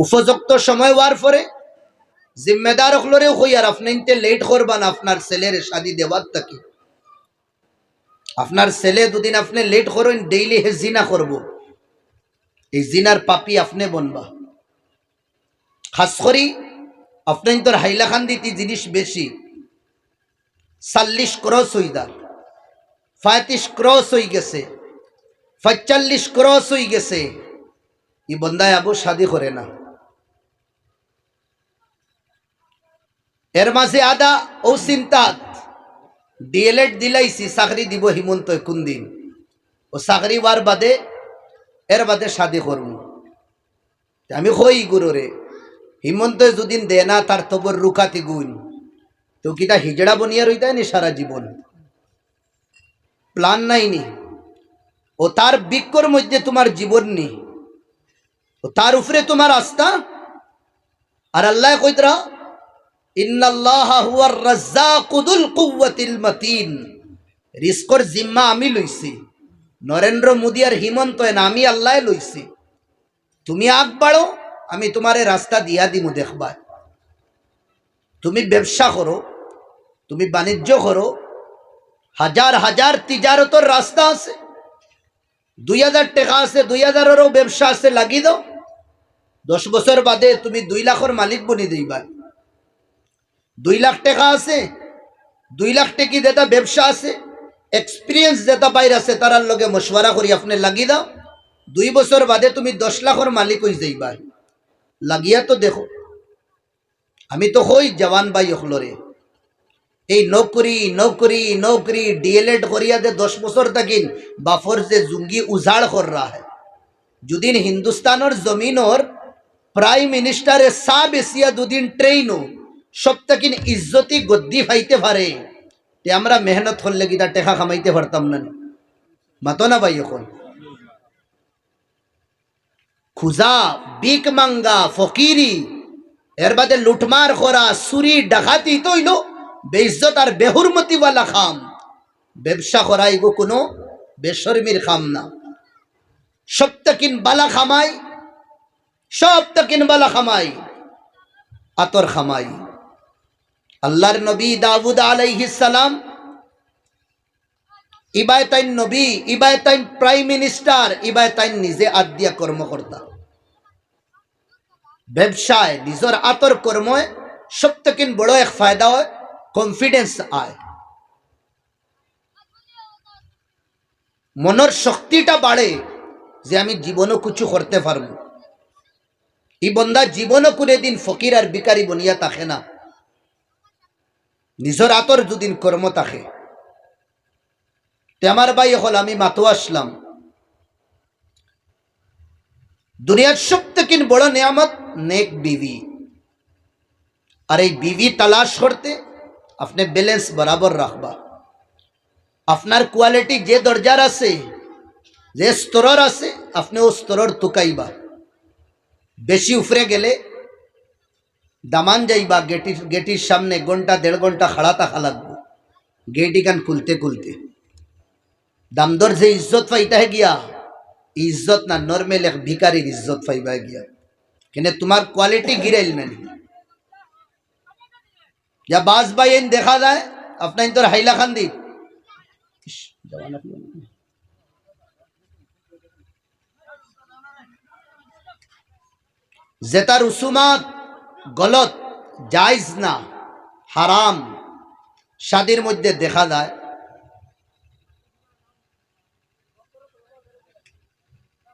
উপযুক্ত সময় হওয়ার পরে জিম্মেদার হলরে হই আর আপনি লেট করবান আপনার ছেলের শাদি দেওয়ার থাকি আপনার ছেলে দুদিন আপনি লেট করেন ডেইলি হে জিনা করব এই জিনার পাপি আপনি বনবা খাস করি আপনি তোর হাইলাকান্দিতে জিনিস বেশি 40 ক্রস হইদার 35 ক্রস হয়ে গেছে 45 ক্রস হয়ে গেছে ই বন্দায় আবু শাদি করে না এর মাঝে আদা ও চিন্তা ডিএলএড দিলাইছি চাকরি দিব হিমন্ত কোন দিন ও চাকরি হওয়ার বাদে এর বাদে শাদি করব আমি কই গুরুরে হিমন্ত যদিন দে না তার তবর রুখাতি গুণ তো কিটা হিজড়া বনিয়া রইতায় নি সারা জীবন প্ল্যান নাইনি ও তার বিক্ষর মধ্যে তোমার জীবন নি ও তার উপরে তোমার আস্থা আর আল্লাহ কইতরা ইন্নাল্লাহা হুয়ার রাজ্জাকুল কুওয়াতিল মাতিন রিস্কর জিম্মা আমি লইছি নরেন্দ্র মোদি আর হিমন্ত না আমি আল্লাহ লইছি তুমি আগ বাড়ো আমি তোমারে রাস্তা দিয়া দিমু দেখবা তুমি ব্যবসা করো তুমি বাণিজ্য করো হাজার হাজার তিজারতর রাস্তা আছে 2000 টাকা আছে 2000এরও ব্যবসা আছে লাগি দাও 10 বছর বাদে তুমি 2 লাখের মালিক বনি দিবা 2 লাখ টাকা আছে 2 লাখ টাকা দেতা ব্যবসা আছে এক্সপিরিয়েন্স যেটা বাইর আছে তারার লগে মশওয়ারা করি আপনি লাগি দাও 2 বছর বাদে তুমি 10 লাখের মালিক হয়ে যাইবা লাগিয়া তো দেখো আমি তো হই জওয়ান ভাই হলরে এই নৌকরি নৌকরি নৌকরি ডিএলএড করিয়া দে 10 বছর তাকিন বাফর যে জুঙ্গি উজাড় কর রা है যদিন হিন্দুস্তানের জমিনর প্রাইম মিনিস্টারে সাব এসিয়া দুদিন ট্রেইনো সব তাকিন ইজ্জতি গদ্দি ফাইতে পারে তে আমরা মেহনত করলে গিতা টাকা কামাইতে পারতাম না মাতো না ভাই এখন খুজা বিক মাঙ্গা ফকিরি এর বাদে লুটমার করা চুরি ডাকাতি তৈল বেইজ্জত আর বেহুরমতি ওয়ালা খাম ব্যবসা করা এগো কোনো বেশরমির খাম না সব তাকিন বালা খামাই সব তাকিন বালা খামাই আতর খামাই আল্লাহর নবী দাউদ আলাইহিস সালাম ইবায়তাইন নবী ইবায়তাইন প্রাইম মিনিস্টার ইবায়তাইন নিজে আদ্যা কর্মকর্তা ব্যবসায় নিজের আতর কর্মে সব থেকে বড় এক ফায়দা হয় কনফিডেন্স আয় মনের শক্তিটা বাড়ে যে আমি জীবনও কিছু করতে পারবো এই বন্দা জীবনও কোনো দিন ফকির আর বিকারি বনিয়া থাকে না নিজের আতর দুদিন কর্ম থাকে আমার ভাই হল আমি মাতো আসলাম দুনিয়ার সব থেকে বড় নিয়ামত নেক বিবি আর এই বিবি তালাশ করতে আপনি ব্যালেন্স বরাবর রাখবা আপনার কোয়ালিটি যে দরজার আছে যে স্তরের আছে আপনি ও স্তরের তুকাইবা বেশি উফরে গেলে দামান যাইবা গেটির সামনে ঘন্টা 1.5 ঘন্টা খাড়া থাকা লাগবো গেট ইখান খুলতে খুলতে দামদর যে ইজ্জত পাইতা হে গিয়া ইজ্জত না নর্মেল এক ভিকারির ইজ্জত পাইবা গিয়া কেন তোমার কোয়ালিটি গিরাইল না যা বাস ভাই দেখা যায় আপনার তোর হাইলাকান্দি জেতার রুসুমাত গলত জায়েজ না হারাম শাদির মধ্যে দেখা যায়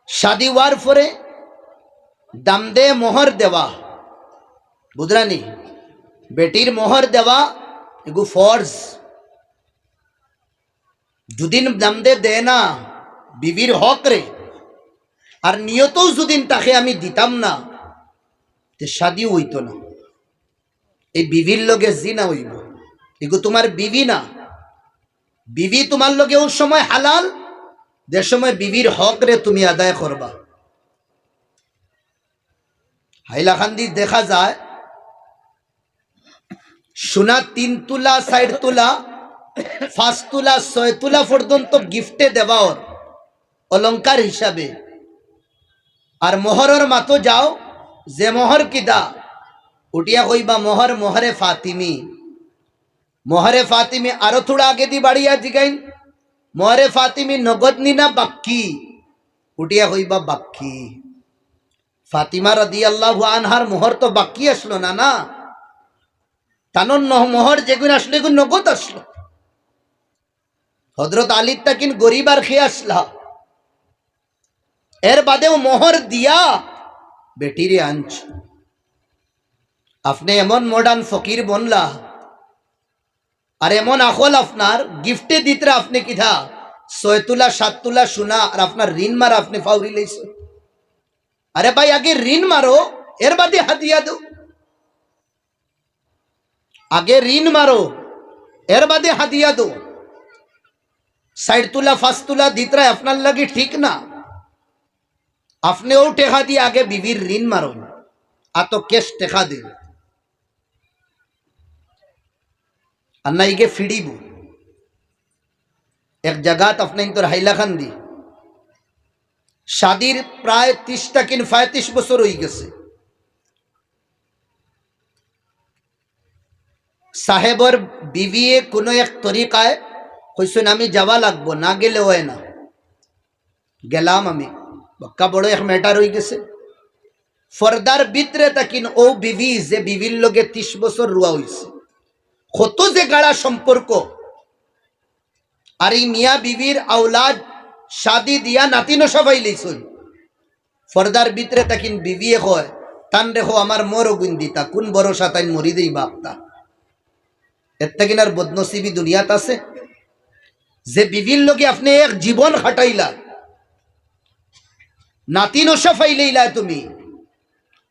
শাদি হওয়ার পরে দাম দে মোহর দেওয়া বুঝরানি বেটির মোহর দেওয়া এগু ফর্জ যদিন দাম দে না বিবির হক রে আর নিয়তও যদিন তাকে আমি দিতাম না তে শাদি হইতো না এই বিবির লগে জিনা হইব এগু তোমার বিবি না বিবি তোমার লগে ওই সময় হালাল যে সময় বিবির হক রে তুমি আদায় করবা হাইলাকান্দি দেখা যায় সোনা 3 তোলা 4 তোলা 5 তোলা 6 তোলা পর্যন্ত গিফটে দেওয়ার অলংকার হিসাবে আর মোহরের মাতো যাও যে মোহর কিদা উঠিয়া কইবা মোহর মোহরে ফাতিমি। মোহরে ফাতিমি আরো থোড়া আগে দি বাড়িয়া জিগাইন মোহরে ফাতিমি নগদ নি না বাক্কি, উঠিয়া কইবা বাক্কি। ফাতিমা রাদিয়াল্লাহু আনহার মোহর তো বাক্কি আসলো না, না তানোর মোহর যেগুন আসলো এগুন নগদ আসলো। হযরত আলীর তাকিন গরিবার খেয়ে আসলা, এর বাদেও মোহর দিয়া বেটিরে আনছ। আপনি এমন মডার্ন ফকির বনলা, আর এমন আখল আপনার গিফটে দিতে আপনি কিধা 6 তোলা 7 তোলা সোনা, আর আপনার ঋণ মারা আপনি ফাউরি লইছ। আরে ভাই আগে ঋণ মারো, এর বাদে হাদিয়া দো। আগে ঋণ মারো, এর বাদে হাদিয়া দো। 60 তোলা 5 তোলা দিতরা আপনার লাগি ঠিক না। আপনিও টেকা দিয়ে আগে বিবির ঋণ মারুন, আর তো কেশ টেকা দিন। আর না ইগে ফিড়িব এক জায়গাত আপনি তোর হাইলাকান্দি শাদির প্রায় 30টা কিন 35 বছর হয়ে গেছে। সাহেবর বিবিয়ে কোনো এক তরিকায় কইছেন আমি যাওয়া লাগবো, না গেলে হয় না। গেলাম আমি, বক্কা বড় এক ম্যাটার হয়ে গেছে। ফর্দার ভিতরে তাকিন ও বিবি যে বিবির লগে 30 বছর রুয়া হইছে, কত যে গাড়া সম্পর্ক। আর এই মিয়া বিবির আওলাদ শাদি দিয়া নাতি নসাবাই লইছই। ফর্দার ভিতরে তাকিন বিবিয়ে কয় তান রেখো আমার মর গুণ দিতা, কোন ভরসা তাই মরি দেই বাপতা। এর তাকিন আর বদনসিবি দুনিয়াত আছে যে বিবির লগে আপনি এক জীবন খাটাইলা, নাতি নসা ফাইলেইলা তুমি,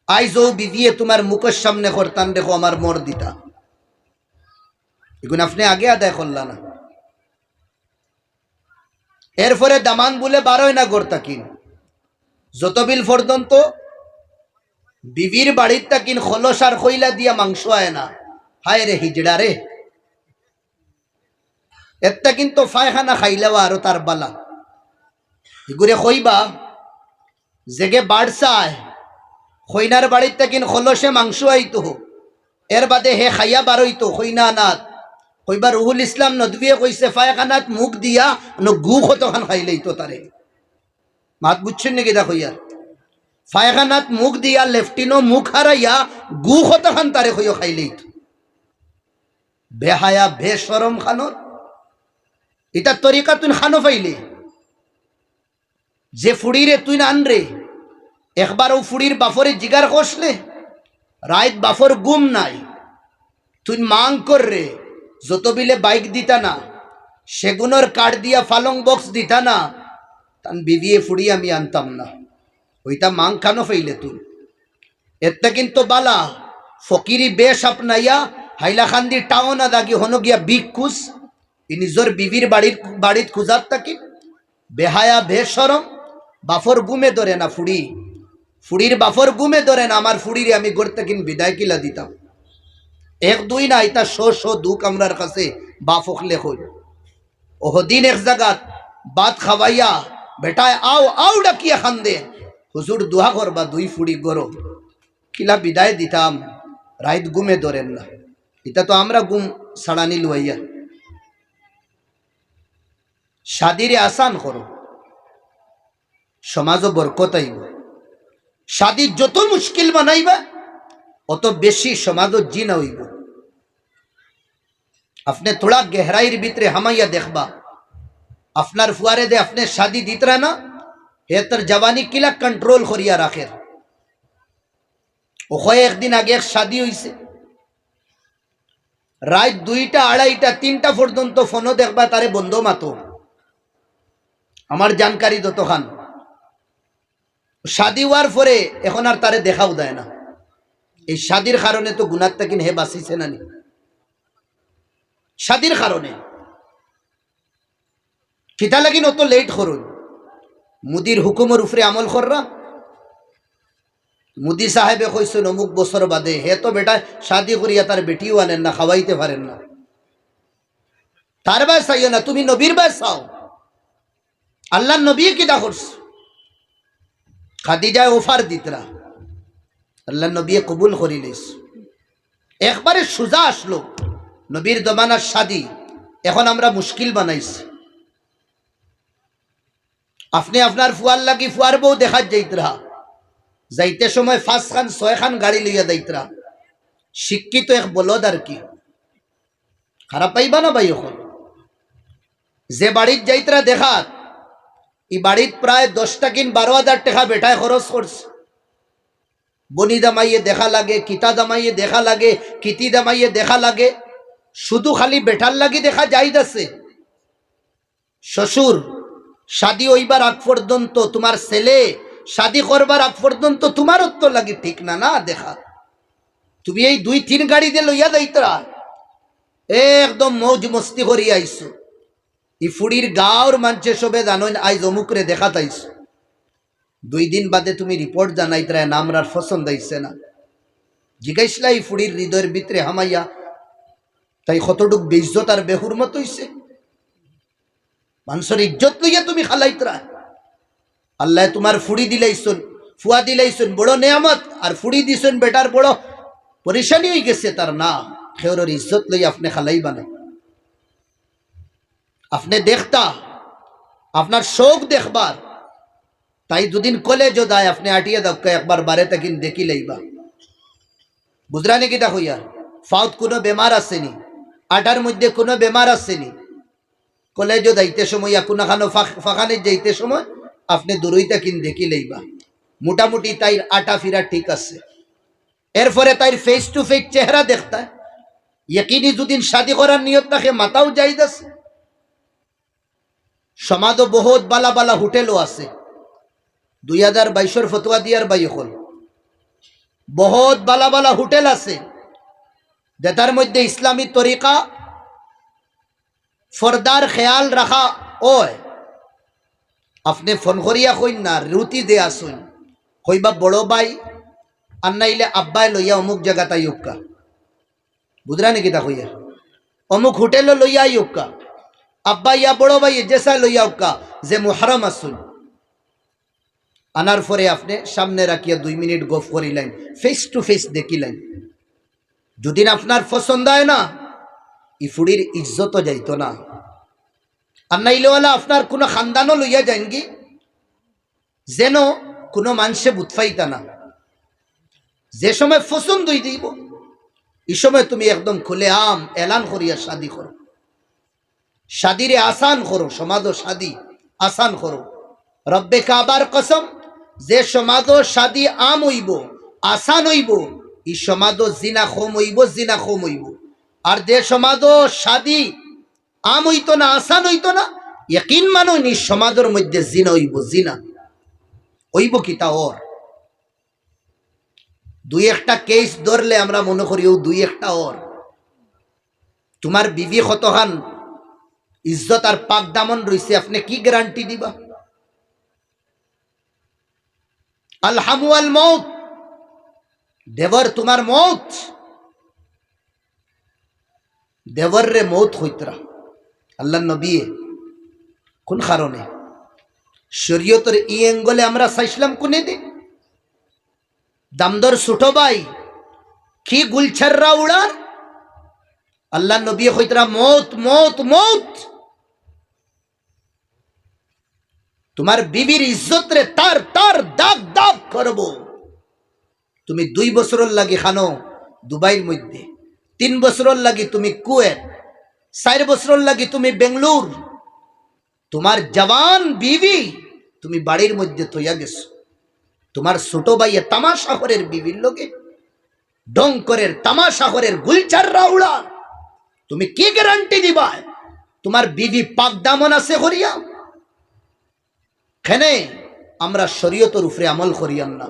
আইজ ও বিবিয়ে তোমার মুখের সামনে করতান রেখো আমার মর দিতা। এগুন আপনি আগে আদায় করলা না। এরপরে দামান বলে বারোয় না গড় তাকিন যতবিল পর্যন্ত বিবির বাড়ির তাকিন খলস আর খইলা দিয়া মাংস আয় না। হায় রে হিজড়া রে, একটা কিন্তু ফায়খানা খাইলেও আরো তার বালা। এগুরে কইবা জেগে বাড়ছায় খইনার বাড়ির তাকিন খলসে মাংস আইতো, এর বাদে হে খাইয়া বারইতো খইনা নাথ। কইবা রুহুল ইসলাম নদবিয়ে কইছে ফায়খানাত মুখ দিয়া গু কতখান খাইলেই তো তারে। মাত বুঝছেন নাকি দেখো ইয়ার, ফায়খানাত মুখ দিয়া লেফটিনো মুখ হারাইয়া গু কতখান তারে কইও খাইলেই তো। বেহায়া বেশরম খানোর এটা তরিকা তুই খানো পাইলে। যে ফুড়িরে তুই না আনরে একবার ও ফুড়ির বাফরে জিগার কষলে রাত বাফর গুম নাই, তুই মাং কর রে যত বিলে বাইক দিতা না, সেগুনোর কাঠ দিয়া ফালং বক্স দিতা না, তান বিবিয়ে ফুড়ি আমি আনতাম না। ওইটা মাং খানো ফাইলে তুই। এতে কিন্তু বালা ফকিরি বেশ আপনাইয়া হাইলাকান্দি টাউন আদাগি হনো গিয়া বিগ খুশ নিজের বিবির বাড়িত খুঁজার থাকি। বেহায়া বেশরম বাফর গুমে ধরে না ফুড়ি, ফুড়ির বাফর গুমে ধরে না। আমার ফুড়িরে আমি গড়তে কিন বিদায় কিলা দিতাম। এক দুই না, এটা শো দুঃখ আমরার কাছে বাফকলে হই। ওহদিন এক জায়গাত বাত খাওয়াইয়া বেটায় আও আও ডাকিয়া খান্দে, হুজুর দোয়া করবা দুই ফুড়ি গরো কিলা বিদায় দিতাম, রাইত গুমে ধরেন না। এটা তো আমরা গুম সাড়ানি লুয়াইয়া। শাদিরে আসান করো, সমাজও বরকত আইব। শাদি যত মুশকিল বানাইবা অত বেশি সমাজও জিনা হইব। আপনি থোড়া গেহরাইয়ের ভিতরে হামাইয়া দেখবা, আপনার ফুয়ারে দে আপনি শাদি দিতরা না, হে তোর জওয়ানি কিলা কন্ট্রোল করিয়া রাখের। ও একদিন আগে এক শাদি হইছে, রাত 2টা 2:30টা 3টা পর্যন্ত ফোনও দেখবা তারে বন্ধ মাতো। আমার জানকারি যতখান শাদি হওয়ার পরে এখন আর তারে দেখাও দেয় না। এই শাদির কারণে তো গুনার তাকিন হে বাঁচিছে না নি, শাদির কারণে। কিতা লাগিন অত লেট করুন, মুদির হুকুমের উপরে আমল কররা। মুদি সাহেবে কইছেন অমুক বছর বাদে, হে তো বেটা শাদি করিয়া তার বেটিও আনেন না, খাওয়াইতে পারেন না। তার বাস চাইও না, তুমি নবীর বাস চাও। আল্লাহ নবী কিতা করছে, খাদিজায় অফার দিতরা আল্লাহ নবী কবুল করি লইস। একবারে সোজা আসলো নবীর জমানার শাদি, এখন আমরা মুশকিল বানাইছি। আপনি আপনার ফুয়ার লাগি ফুয়ার বউ দেখাত যাইতরা, যাইতে সময় 5 খান 6 খান গাড়ি লইয়া যাইতরা। শিক্ষিত এক বলদ আর কি, খারাপ পাইবা না ভাই? এখন যে বাড়ির যাইতরা দেখাত, এই বাড়িত প্রায় 10টা কিন 12,000 টাকা বেটায় খরচ করছে। বনি দামাইয়ে দেখা লাগে, কিতা দামাইয়ে দেখা লাগে, কিতি দামাইয়ে দেখা লাগে, শুধু খালি বেটার লাগি দেখা যাইতাছে। শ্বশুর শাদি হইবার আগ পর্যন্ত, তোমার ছেলে শাদি করবার আগ পর্যন্ত তোমার তো লাগি ঠিক না না দেখা। তুমি এই 2-3 গাড়ি দিয়ে লইয়া যাইতরা, একদম মৌজ মস্তি করি আইছো। ই ফুড়ির গাঁওর মানুষে সবে জানোই আইজ অমুকরে দেখা তাইছো। 2 দিন বাদে তুমি রিপোর্ট জানাইতরা নামরার পছন্দ হইছে না। জিজ্ঞাসলা এই ফুড়ির হৃদয়ের ভিতরে হামাইয়া তাই কতটুক বেইজ্জত আর বেহুরমত হইছে। মানুষের ইজ্জত লইয়া তুমি খালাইতরা। আল্লাহ তোমার ফুড়ি দিলাইছন, ফুয়া দিলাইছন বড় নেয়ামত, আর ফুড়ি দিছেন বেটার বড় পরেশানি হয়ে গেছে। তার নাম খেওরের ইজ্জত লইয়া আপনি খালাইবা না। আপনি দেখতা আপনার শোক দেখবার, তাই দুদিন কলেজও দায় আপনি আটিয়ে দক্কা একবার বারে তাকিন দেখি লইবা। বুঝরা নাকি তা হইয়া ফাউত কোনো বেমার আসেনি, আটার মধ্যে কোনো বেমার আসেনি। কলেজও যাইতে সময় কোনো খানো ফাঁকানে যাইতে সময় আপনি দূরইটা কিন দেখি লইবা। মোটামুটি তাই আটা ফিরা ঠিক আছে। এরপরে তাই ফেস টু ফেস চেহারা দেখতা, ইয়কিনি দুদিন শাদি করার নিয়ত থাকে মাথাও যাইতাছে। সমাজও বহুত বালা বালা হোটেলও আছে। 2022 ফতোয়া দিয়ার বাই হল বহুত বালা বালা হোটেল আছে, যেটার মধ্যে ইসলামী তরিকা ফর্দার খেয়াল রাখা ওয়। আপনি ফোন করিয়া কইন না, রুটি দে আসুন, কইবা বড় ভাই আর নাইলে আব্বাই লইয়া অমুক জায়গাটা ইউক্কা। বুঝরা নাকি তা কইয়া অমুক হোটেলও লইয়া ইউক্কা, আব্বা ইয়া বড় ভাই জেসা লইয়া উক্কা, যে মুহরম আসুন। আনার পরে আপনি সামনে রাখিয়া 2 মিনিট গফ করিলেন, ফেস টু ফেস দেখিলেন। যদি আপনার পছন্দ হয় না, ই ফুড়ির ইজ্জতও যাইত না। আর নাইলেওয়ালা আপনার কোনো খানদানও লইয়া যান কি, যেন কোনো মানুষে বুঝফাইতা না। যে সময় পছন্দ হই দিব, এই সময় তুমি একদম খুলে আম এলান করিয়া শাদি করো। শাদিরে আসান করো, সমাজ শাদি আসান করো। রব্বে কাবার কসম, যে সমাজ শাদি আম হইব, আসান হইব, এই সমাজ জিনা খম হইব, জিনা খম হইব। আর যে সমাজ শাদি আম হইতো না, আসান হইতো না, ইয়কিন মানো নি সমাজের মধ্যে জিনা হইব, জিনা হইব। কি তা ওর 2-1টা কেস ধরলে আমরা মনে করি ও 2-1টা ওর। তোমার বিবি কতখান ইজ্জত আর পাক দামন রইছে, আপনি কি গ্যারান্টি দিবা? আলহামু আল মৌত, দেবর তোমার মৌত, দেবর রে মৌত হইতরা। আল্লাহ নবী কোন কারণে শরীয়তের ই অ্যাঙ্গলে আমরা চাইছিলাম কোনে দে দামদর ছোট ভাই কি গুলছাররা উড়ার, আল্লাহ নবী হইতরা মৌত মৌত মৌত। তোমার বিবির ইজ্জত রে তার তার দাগ দাগ করব। তুমি 2 বছরের লাগি খানো দুবাইয়ের মধ্যে, 3 বছরের লাগি তুমি কুয়েত, 4 বছরের লাগি তুমি বেঙ্গলুর। তোমার জওয়ান বিবি তুমি বাড়ির মধ্যে তৈয়া গেছো। তোমার ছোট ভাইয়ে তামাশাহরের বিবির লোকে ডঙ্করের তামাশাহরের গুলচাররা উড়া। তুমি কি গ্যারান্টি দিবা তোমার বিবি পাক দামন আছে করিয়া? কেনে আমরা শরীয়তের উপরে আমল করিয়াম না।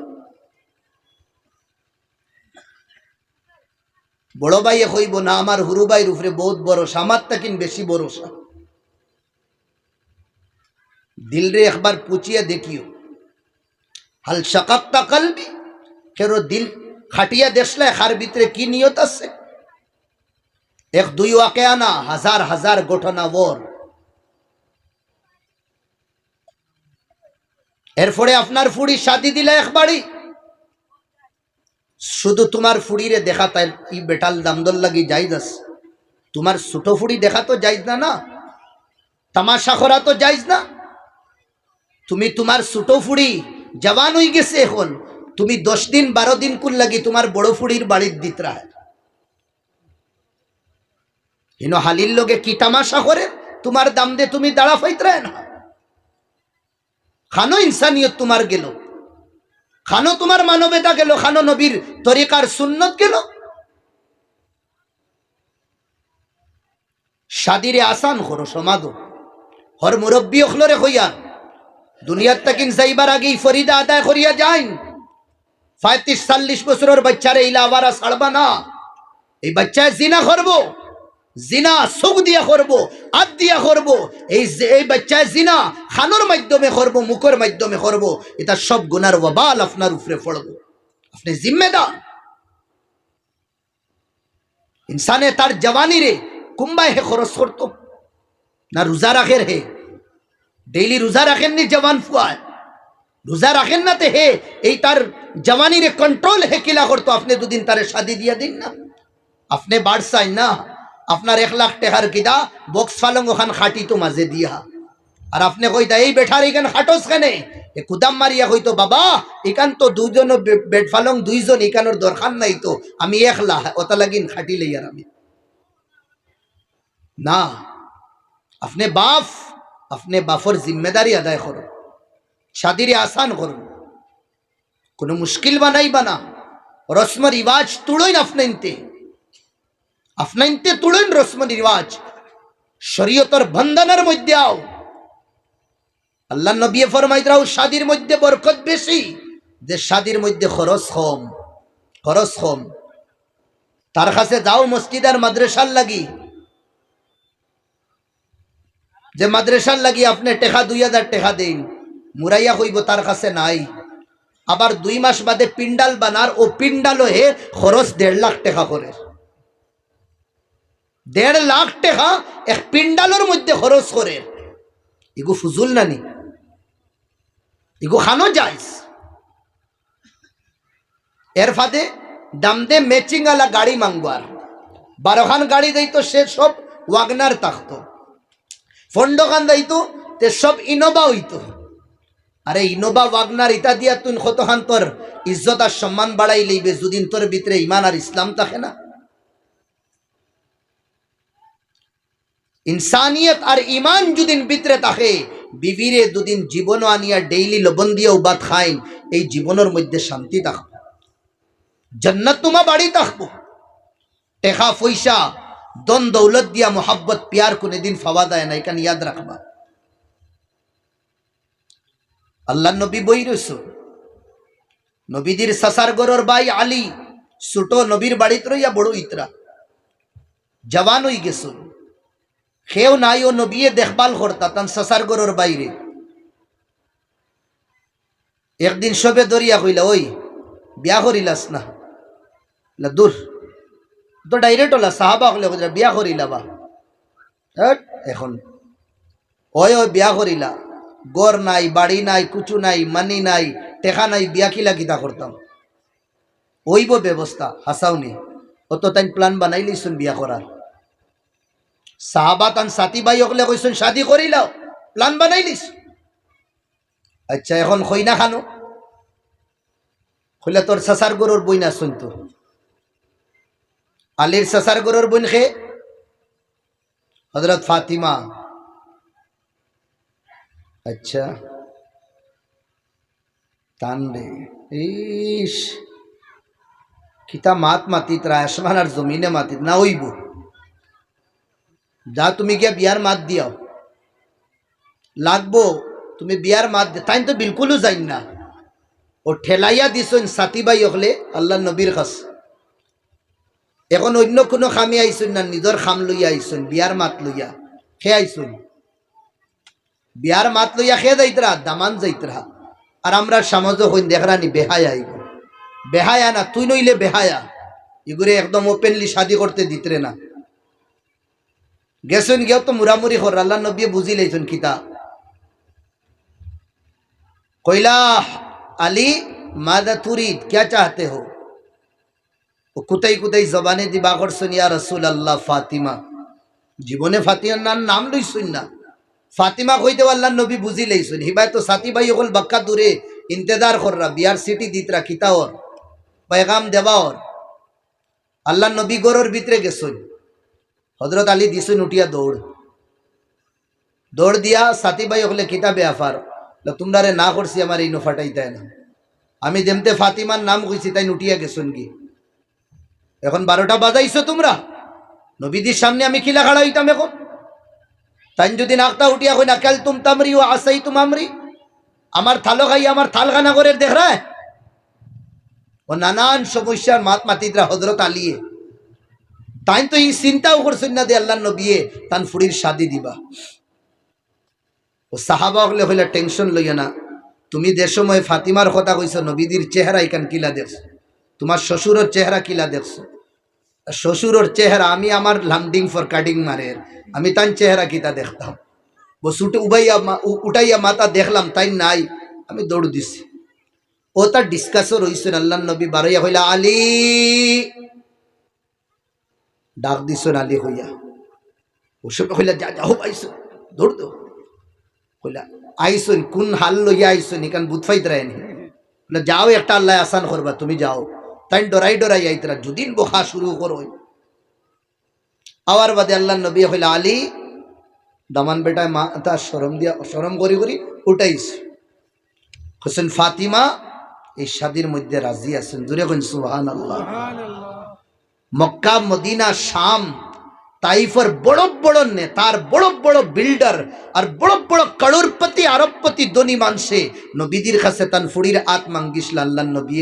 বড় ভাইয়ে কইব না আমার হুরু ভাইয়ের উপরে বহুত ভরসা, আমার তাকিন বেশি ভরসা। দিল রে একবার পুছিয়া দেখিও, হাল শাকাক্তা কলবি, কেন দিল খাটিয়া দেখলে খার ভিতরে কি নিয়ত আছে? 1-2 ওয়াকিয়া না, হাজার হাজার ঘটনা ওর। এরপরে আপনার ফুড়ি শাদি দিলে একবারই, শুধু তোমার ফুড়িরে দেখা তাই ই বেটাল দামদল লাগি যাইজ আছে, তোমার ছোট ফুড়ি দেখা তো যাইজ না, না তামাশা করা তো যাইজ না। তুমি তোমার ছোট ফুড়ি জওয়ান হয়ে গেছে এখন, তুমি 10 দিন 12 দিন কুল লাগি তোমার বড় ফুড়ির বাড়ির দিতরা ইনো হালির লোকে কি তামাশা করে, তোমার দাম দে তুমি দাঁড়া ফাইতরা না। খানো ইনসানিয়ত তোমার গেল, খানো তোমার মানবতা গেল, খানো নবীর তরিকার সুন্নত গেল। শাদিরে আসান করো সমাদো, হর মুরব্বী অখলরে হইয়া দুনিয়ার তাকিন যাইবার আগেই ফরিদা আদায় করিয়া যাইন। 35-40 বছরের বাচ্চারে ইলা আবারা ছাড়বা না। এই বাচ্চায় জিনা করবো, জিনা সুখ দিয়া করবো, আদ দিয়া করবো। এই বাচ্চায় জিনা খানোর মাধ্যমে করবো, মুখের মাধ্যমে করবো, এটা সব গুনার ওয়াবাল আপনার উপরে পড়বো। আপনি জিম্মেদার। ইনসানে তার জওয়ানি রে কুম্বায় হে খরচ করতো না, রোজা রাখের হে ডেইলি রোজা রাখেননি জওয়ান ফুয়ায়, রোজা রাখেন না তে হে এই তার জওয়ানি রে কন্ট্রোল হে কিলা করতো। আপনি দুদিন তারে শাদি দিয়া দিন না, আপনি বাড়সাই না আপনার 1 লাখ টাকার কিদা বক্স ফালং ওখান খাটি তো মাঝে দিয়া, আর আপনি কইতা এই বেঠার এখান খাটোস কেনে, এ কুদাম মারিয়া কইতো বাবা এখান তো দুজন বেড ফালং 2 জন, এখানোর দরকার নাই তো আমি 1 লাখ ওটা লাগিন খাটি লই। আর আমি না, আপনি বাপ, আপনি বাপর জিম্মেদারি আদায় করুন, শাদিরে আসান করুন, কোনো মুশকিল বানাইবা না। রসম রিওয়াজ তুড়ইন আপনাইনতে তুড়ইন রসম রিওয়াজ, শরীয়তর বন্ধনের মধ্যে আও। আল্লাহ নবী ফরমাইতরাও শাদির মধ্যে বরকত বেশি, যে শাদির মধ্যে খরচ কম, খরচ কম। তার কাছে যাও মসজিদ আর মাদ্রাসার লাগি, যে মাদ্রাসার লাগি আপনি টাকা 2000 টাকা দেন, মুরাইয়া হইব তার কাছে নাই। আবার 2 মাস বাদে পিন্ডাল বানার, ও পিন্ডালও হে খরচ 1.5 লাখ টাকা করে, 1.5 লাখ টাকা এক পিন্ডালের মধ্যে খরচ করে। এগু ফুজুল নানি, এগু খানো যাইস। এর ফাঁদে দাম দে ম্যাচিং আলা গাড়ি মাংবার, 12 খান গাড়ি দিত, সে সব ওয়াগনার থাকতো। 15 খান দিত, তে সব ইনোভা হইতো। আরে ইনোভা ওয়াগনার ইটা দিয়া তুই কতখান তোর ইজ্জত আর সম্মান বাড়াই লইবে, যদিন তোর ভিতরে ইমান আর ইসলাম থাকে না। ইনসানিয়ত আর ইমান যদিন ভিতরে থাকে, বিবিরে দুদিন জীবন আনিয়া ডেইলি লবণ দিয়ে উবাদ খাইন, এই জীবনের মধ্যে শান্তি থাকবো, জান্নাত তোমা বাড়ি থাকবো। টেকা পয়সা দন দৌলত দিয়া মোহাব্বত প্যার কোনদিন ফাওয়া দেয় না, এখানে ইয়াদ রাখবা। আল্লাহ নবী বই রইস, নবীজির সাসার গরর ভাই আলী ছোট নবীর বাড়িতে রইয়া বড় ইতরা জওয়ান হই গেছ, খেও নাই ও নবীয়ে দেখভাল করতা তান সাসার গরর বাইরে। একদিন সবে দরিয়া কইলা ওই বিয়া করিলাস না, দূর তো ডাইরেক্ট হলা সাহাবা হলে বিয়া করিলা বা এখন ওই ওই বিয়া করিলা, গড় নাই, বাড়ি নাই, কুচু নাই, মানি নাই, টেকা নাই, বিয়া কিলা কিতা করতাম। ওইব ব্যবস্থা হাসাওনি, অত তাই প্ল্যান বানাই লইছুন বিয়া করার। সাহাবা তান সাথী ভাই হকলে কইছুন শাদি করিলাও, প্ল্যান বানাই লিস। আচ্ছা এখন কই না খানো, কইলা তোর সাসার গরুর বই না শুনতো, আলীর সাসার গরুর বোন খে হযরত ফাতিমা। আচ্ছা তান রে ইস কিতা মাত মাতিত রা, আসমান আর জমিনে মাতিত না হইব। যা তুমি গিয়া বিয়ার মাত দিয়াও লাগবো, তুমি বিয়ার মাত তাই তো বিলকুলও যাই না। ও ঠেলাইয়া দিছেন সাথী ভাই হলে আল্লাহ নবীর কাছে। এখন অন্য কোনো খামি আইসুন না, নিজের খাম লইয়া আইসুন, বিয়ার মাত লইয়া খে আইসুন, বিয়ার মাত লইয়া খে যাইতরা দামান যাইতরা। আর আমরা সমাজ হইন দেখরানি বেহায়া, আইব বেহায়া না, তুই নইলে বেহায়া, এগুলো একদম ওপেনলি শাদি করতে দিতরে না। গেছেন গিয়েও তো মুরামুরি কর, আল্লাহ নবী বুঝি লাইছেন কিতা কইলা আলী মাদা তুরিদ क्या चाहते हो, ও কোথায় কোথায় জবানে দিবা করছেন ইয়া রাসূলুল্লাহ ফাতিমা, জীবনে ফাতিমার নাম লইছেন না, ফাতিমা কইতে আল্লাহ নবী বুঝি লইছেন। হিবাই তো সাথী ভাই হল বাক্কা দূরে ইন্তজার কররা, বিয়ার সিটি দিতরা কিতাওর পেগাম দেবাওর। আল্লাহ নবী গরর ভিতরে গেছেন, হযরত আলী দিছেন উঠিয়া দৌড়, দৌড় দিয়া সাথী ভাই হলে কিতাবে আফার তোমরা রে না করছি আমার এই ফাটাইতে না, আমি যেমতে ফাতিমার নাম কইছি তাই উঠিয়া গেছেন কি। এখন 12টা বাজাইছো তোমরা, নবীদের সামনে আমি খিলা খাড়া হইতাম এখন। তাই যদি নাকতা উঠিয়া কই না কাল তুম তামরি ও আসাই তুম আমরি, আমার থালো খাই আমার থালখানা করে দেখ রা ও নানান সমস্যার মাত মাতিদরা হযরত আলীয়ে। তাই তো এই চিন্তাও করছেন না যে আল্লাহ নবীয়ে তান ফুড়ির শাদি দিবা। ও সাহাবা হলে হইলে টেনশন লইয়া না, তুমি যে সময় ফাতিমার কথা কইছো নবীদের চেহারা এখান কিলা দেখছো, তোমার শ্বশুরের চেহারা কিলা দেখছো। শ্বশুরের চেহারা আমি আমার লামডিং ফর কাটিং মারের, আমি তার চেহারা কিতা দেখতাম, বসুটে উঠাইয়া মাথা দেখলাম তাই নাই, আমি দৌড় দিছি। ও তার ডিসকাসও রইছেন, আল্লাহ নবী বারইয়া হইলা আলী ডাক দিছেন, আলী হইয়া ওসব হইলা যা যাও আইসো দৌড় দো কইলা আইসন কোন হাল লইয়া আইসন এখান বুধ ফাইত রায়নি, যাও একটা আল্লাহ আসান করবা তুমি যাও। তাই ডরাই ডরাই আইতরা যদিন বোখা শুরু করো। আওয়ার বাদে আল্লাহ নবী হইলা আলী দামান বেটায় মা তার শরম দিয়া শরম করি করি উঠাইস হোসেন ফাতিমা এই শাদির মধ্যে রাজি আছেন, দূরে কোন সুবহানাল্লাহ। মক্কা মদিনা শাম তাইফের বড় বড় নেতার বড় বড় বিল্ডার আর বড় বড় করোড়পতি আরবপতি ধনী মানুষে নবীদের কাছে তান ফুড়ির আত মাঙ্গিসল, আল্লাহ নবী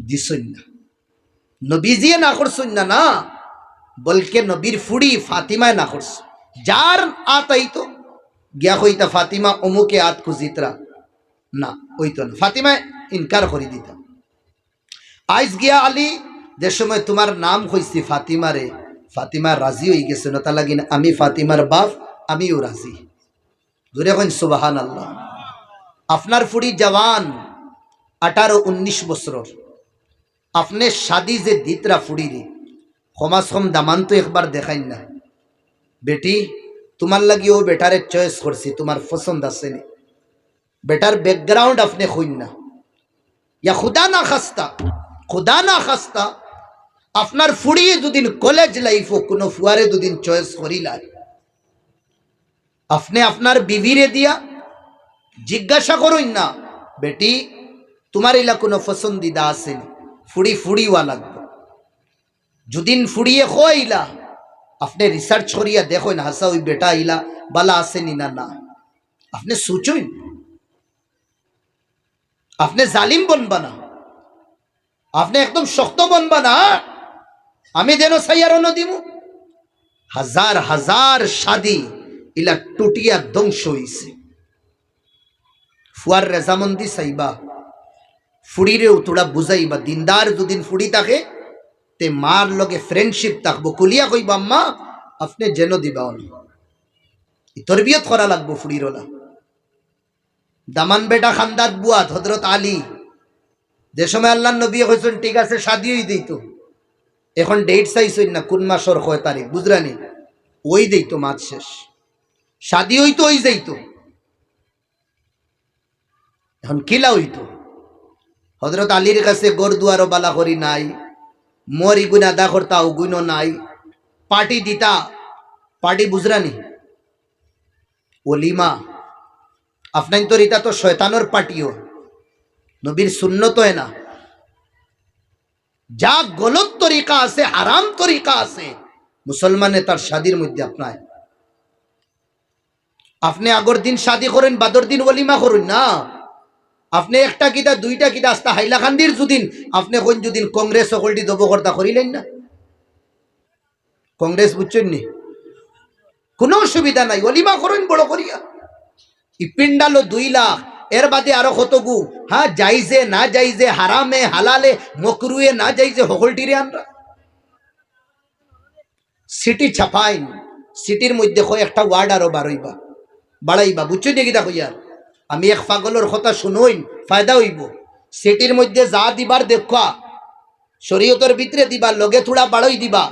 দিছেন না, নবীজিয়ে না করছেন না, না বলকে নবীর ফুড়ি ফাতিমায় না করছে। যার আত আইতো গিয়া হইতা ফাতিমা অমুকে আত খুঁজিতরা না হইতো না, ফাতিমায় ইনকার করে দিত। আইজ গিয়া আলী যে সময় তোমার নাম হইছি ফাতিমারে, ফাতিমা রাজি হয়ে গেছে না, তা লাগিন আমি ফাতিমার বাপ আমিও রাজি, দূরে কইন সুবহানাল্লাহ। আপনার ফুড়ি জওয়ান 18-19 বছর, আপনি শাদি যে দিতরা ফুড়ি রে কমাস কম দামান তো একবার দেখাই না, বেটি তোমার লাগি ও বেটারে চয়েস করছি, তোমার পছন্দ আছে নি, বেটার ব্যাকগ্রাউন্ড আপনি হইন না, ইয়া খুদা না খাস্তা আপনার ফুড়িয়ে দুদিন কলেজ লাইফ ও কোনো ফুয়ারে দুদিন চয়েস করিলাই, আপনি আপনার বিবিরে দিয়া জিজ্ঞাসা করুন না বেটি তোমার এলা কোনো পছন্দিদা আসেনি, ফুড়িওয়া লাগবে। যদিন ফুড়িয়ে খোয়াইলা আপনি রিসার্চ করিয়া দেখো না হাসা ওই বেটা ইলা বালা আসেনি না, না আপনি সুচুন, আপনি জালিম বনবা না, আপনি একদম শক্ত বনবা না, আমি যেন সাইয়ারও দিব। হাজার হাজার শাদি ইলা টুটিয়া ধ্বংস হইছে। ফুয়ার রেজামন্দি চাইবা, ফুড়িরেও তোরা বুঝাইবা, দিনদার দুদিন ফুড়ি থাকে তে মার লগে ফ্রেন্ডশিপ থাকবো, কুলিয়া কইবা আম্মা আপনি যেন দিবা তরবিয়ত করা লাগবো ফুড়িরলা। দামান বেটা খান্দাত বুয়াত হযরত আলী যে সময় আল্লাহ নবী কইছেন ঠিক আছে শাদি হই দিত, এখন ডেট চাইছেন না কোন মাসের কয় তারিখ বুঝরানি, ওই দিত মাস শেষ শাদি হইতো ওই যাইতো, এখন কিলা হইতো। হযরত আলীর কাছে গোরদুয়ারও বালা করি নাই, মরি গুনা দা করতা ও গুনো নাই, পার্টি দিতা পার্টি বুঝরানি ওলিমা আপনার তো রিতা তো শয়তানোর পার্টিও, নবীর সুন্নত হয় না। যা গলত তরিকা আছে হারাম তরিকা আছে মুসলমানে তার শাদির মধ্যে আপনায়, আপনি আগর দিন শাদি করেন বাদর দিন ওলিমা করুন না, আপনি একটা কিতা দুইটা কিতা আস্তা হাইলাকান্দির যদিন আপনি কোন যদিন কংগ্রেস সকলটি দবকর্তা করিলেন না, কংগ্রেস বুঝছেন নি কোনো অসুবিধা নাই, ওলিমা করুন বড় করিয়া, ইপিন্ডালো 2 লাখ এর বাদে আরো কতগু, হ্যাঁ যাইজে না যাইজে হারামে হালালে মকরুয়ে না যাইজে হকলটিরে আমরা সিটি ছাপাইন, সিটির মধ্যে কয় একটা ওয়ার্ড আরো বাড়াইবা বুঝছো দেখি দেখো ইয়ার, আমি এক পাগলের কথা শুনইন ফায়দা হইব, সিটির মধ্যে যা দিবার দেখা শরীয়তের ভিতরে দিবা, লগে থোড়া বাড়াই দিবা,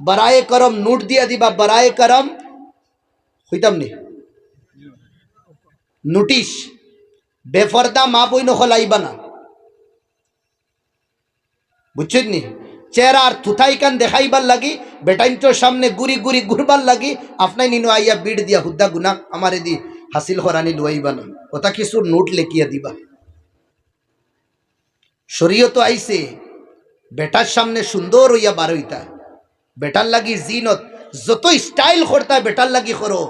বারায়ে করম নোট দিয়া দিবা, বারায়ে করম হইতাম নি নোটিশ, বেফরদা মা বই নখলাইবা না, বুঝছেন নি? চেহারা আর থুথাই কান দেখাইবার লাগি, বেটাইনটোর সামনে গুড়ি গুড়ি ঘুরবার লাগি আপনাই নিনো আইয়া বিড় দিয়া হুদ্দা গুনা আমারে দি হাসিল হরানি লুয়াইবা না, ওটা কিছু নোট লেখিয়া দিবা। শরীয়ত আইছে বেটার সামনে সুন্দর হইয়া বার হইতা, বেটার লাগি জিনত যত স্টাইল করতা বেটার লাগি করো,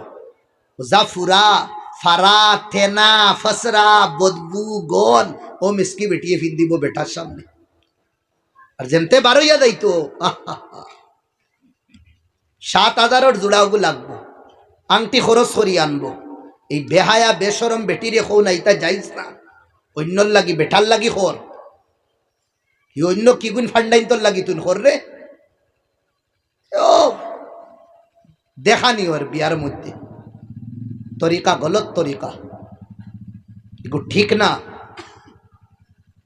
জাফুরা ফারা থেনা ফসরা বদবু গন ও মিসকি বেটিয়ে ফিন দিব বেটার সামনে। আর যেমতে বার হইয়া যাইতো 7,000 জোড়াও লাগবো, আংটি খরচ করি আনবো। এই বেহায়া বেসরম বেটিরে খো না, ইতা যাইস না, অন্যর লাগি বেটার লাগি খর, অন্য কিগুন ফান্ডাইন তোর লাগি তুই খর রে। ও দেখানি ওর বিয়ার মধ্যে তরিকা গলত তরিকা, এগুলো ঠিক না।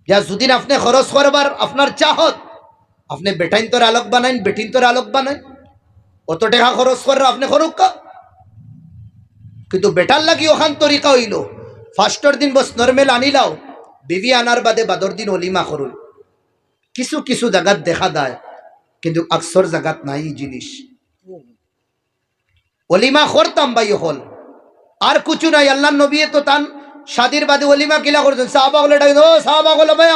যা যদিন আপনি খরচ করবার আপনার চাহত, আপনি বেটাইন তোর আলোক বানাইন, বেটিন তোর আলোক বানাইন, অত টাকা খরচ করার আপনি খরচ কা, কিন্তু বেটার লাগি ওখান তরিকা হইল ফার্স্টর দিন বস নর্মেল আনিলাও, বিবি আনার বাদে বাদর দিন অলিমা করুন। কিছু কিছু জায়গাত দেখা দেয়, কিন্তু আকসর জায়গাত নাই জিনিস। অলিমা করতাম ভাই হল আর কিছু নাই। আল্লাহ নবী তো তান শাদির বাদে অলিমা কিলা করছেন, সাহাবা হলে ডাক ও সাহাবা হলো ভাই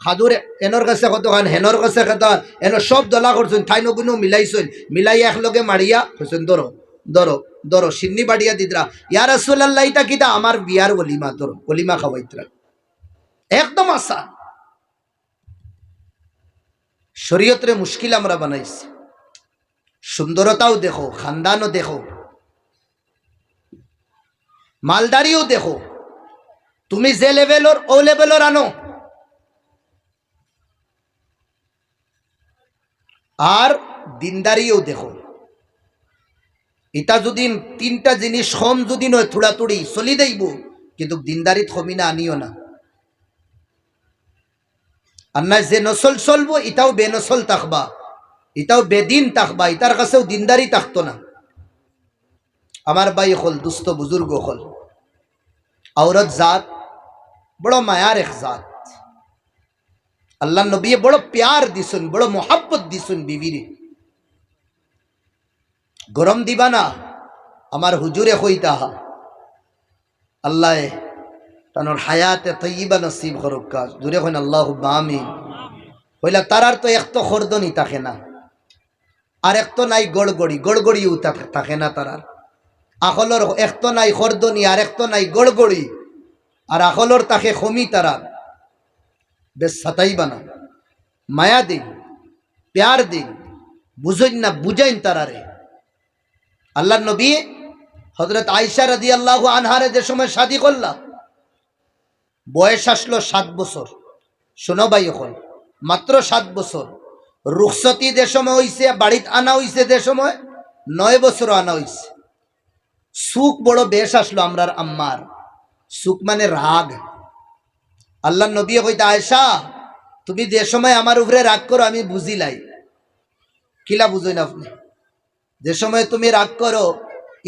খাদুর এনর কাছে কতখান হেনর কাছে কতখান এন সব দলা করছেন, ঠাই নগুনো মিলাইছেন, মিলাই একলগে মারিয়া হয়েছেন ধরো ধরো ধরো সিন্নি বাড়িয়া দিদরা, ইয়া রাসূলুল্লাহ ইটা কিতা, আমার বিয়ার অলিমা, ধরো অলিমা খাওয়াইতরা, একদম আসান। শরীয়তরে মুশকিল আমরা বানাইছি। সুন্দরতাও দেখো, খানদানও দেখো, মালদারিও দেখো, তুমি যে লেভেলর ও লেভেলর আনো। আর দিনদারিও দেখো, এটা যদি 3টা জিনিস কম যদি নয় থুড়াতুড়ি চলি দেইব, কিন্তু দিনদারিত কমি না আনিও না। আর না যে নসল চলবো এটাও বেনসল থাকবা, এটাও বেদিন থাকবা, এটার কাছেও দিনদারি থাকতো না। আমার ভাই হল দুস্থ বুজুর্গ হল, औरत জাত বড় মায়ার এক জাত। আল্লাহ নবী বড় প্যার দিছুন, বড় মোহাব্বত দিছুন বিবিরে। গরম দিবা না, আমার হুজুরে কইতা আল্লাহ তানোর হায়াতে তৈবা নসিব করুক, জুড়ে কইন আল্লাহুম্মা আমিন। কইলা তারার তো এক তো খর্দনি থাকে না, আর এক তো নাই গড়গড়ি, গড়গড়িও থাকে না তারার। আখলর এক তো নাই খর্দনি, আর এক তো নাই গড়গড়ি, আর আখলর তাকে খমি তারার। বেশ সাতাইবা না, মায়া দিন, প্যার দিন, বুঝইন না বুঝাইন তারারে। আল্লাহ নবী হযরত আয়েশা রাদিয়াল্লাহু আনহারে যে সময় শাদী করলা, বয়স আসলো 7 বছর। শোনো ভাই, এখন মাত্র 7 বছর। রুখসতি যে সময় হইছে, বাড়িত আনা হইছে যে সময় 9 বছর আনা হইছে। সুখ বড় বেশ আসলো আমরার আম্মার, সুখ মানে রাগ। আল্লাহ নবী কইতা আয়েশা তুমি যে সময় আমার উপরে রাগ করো আমি বুঝিলাই। কিলা বুঝই না আপনি? যে সময় তুমি রাগ করো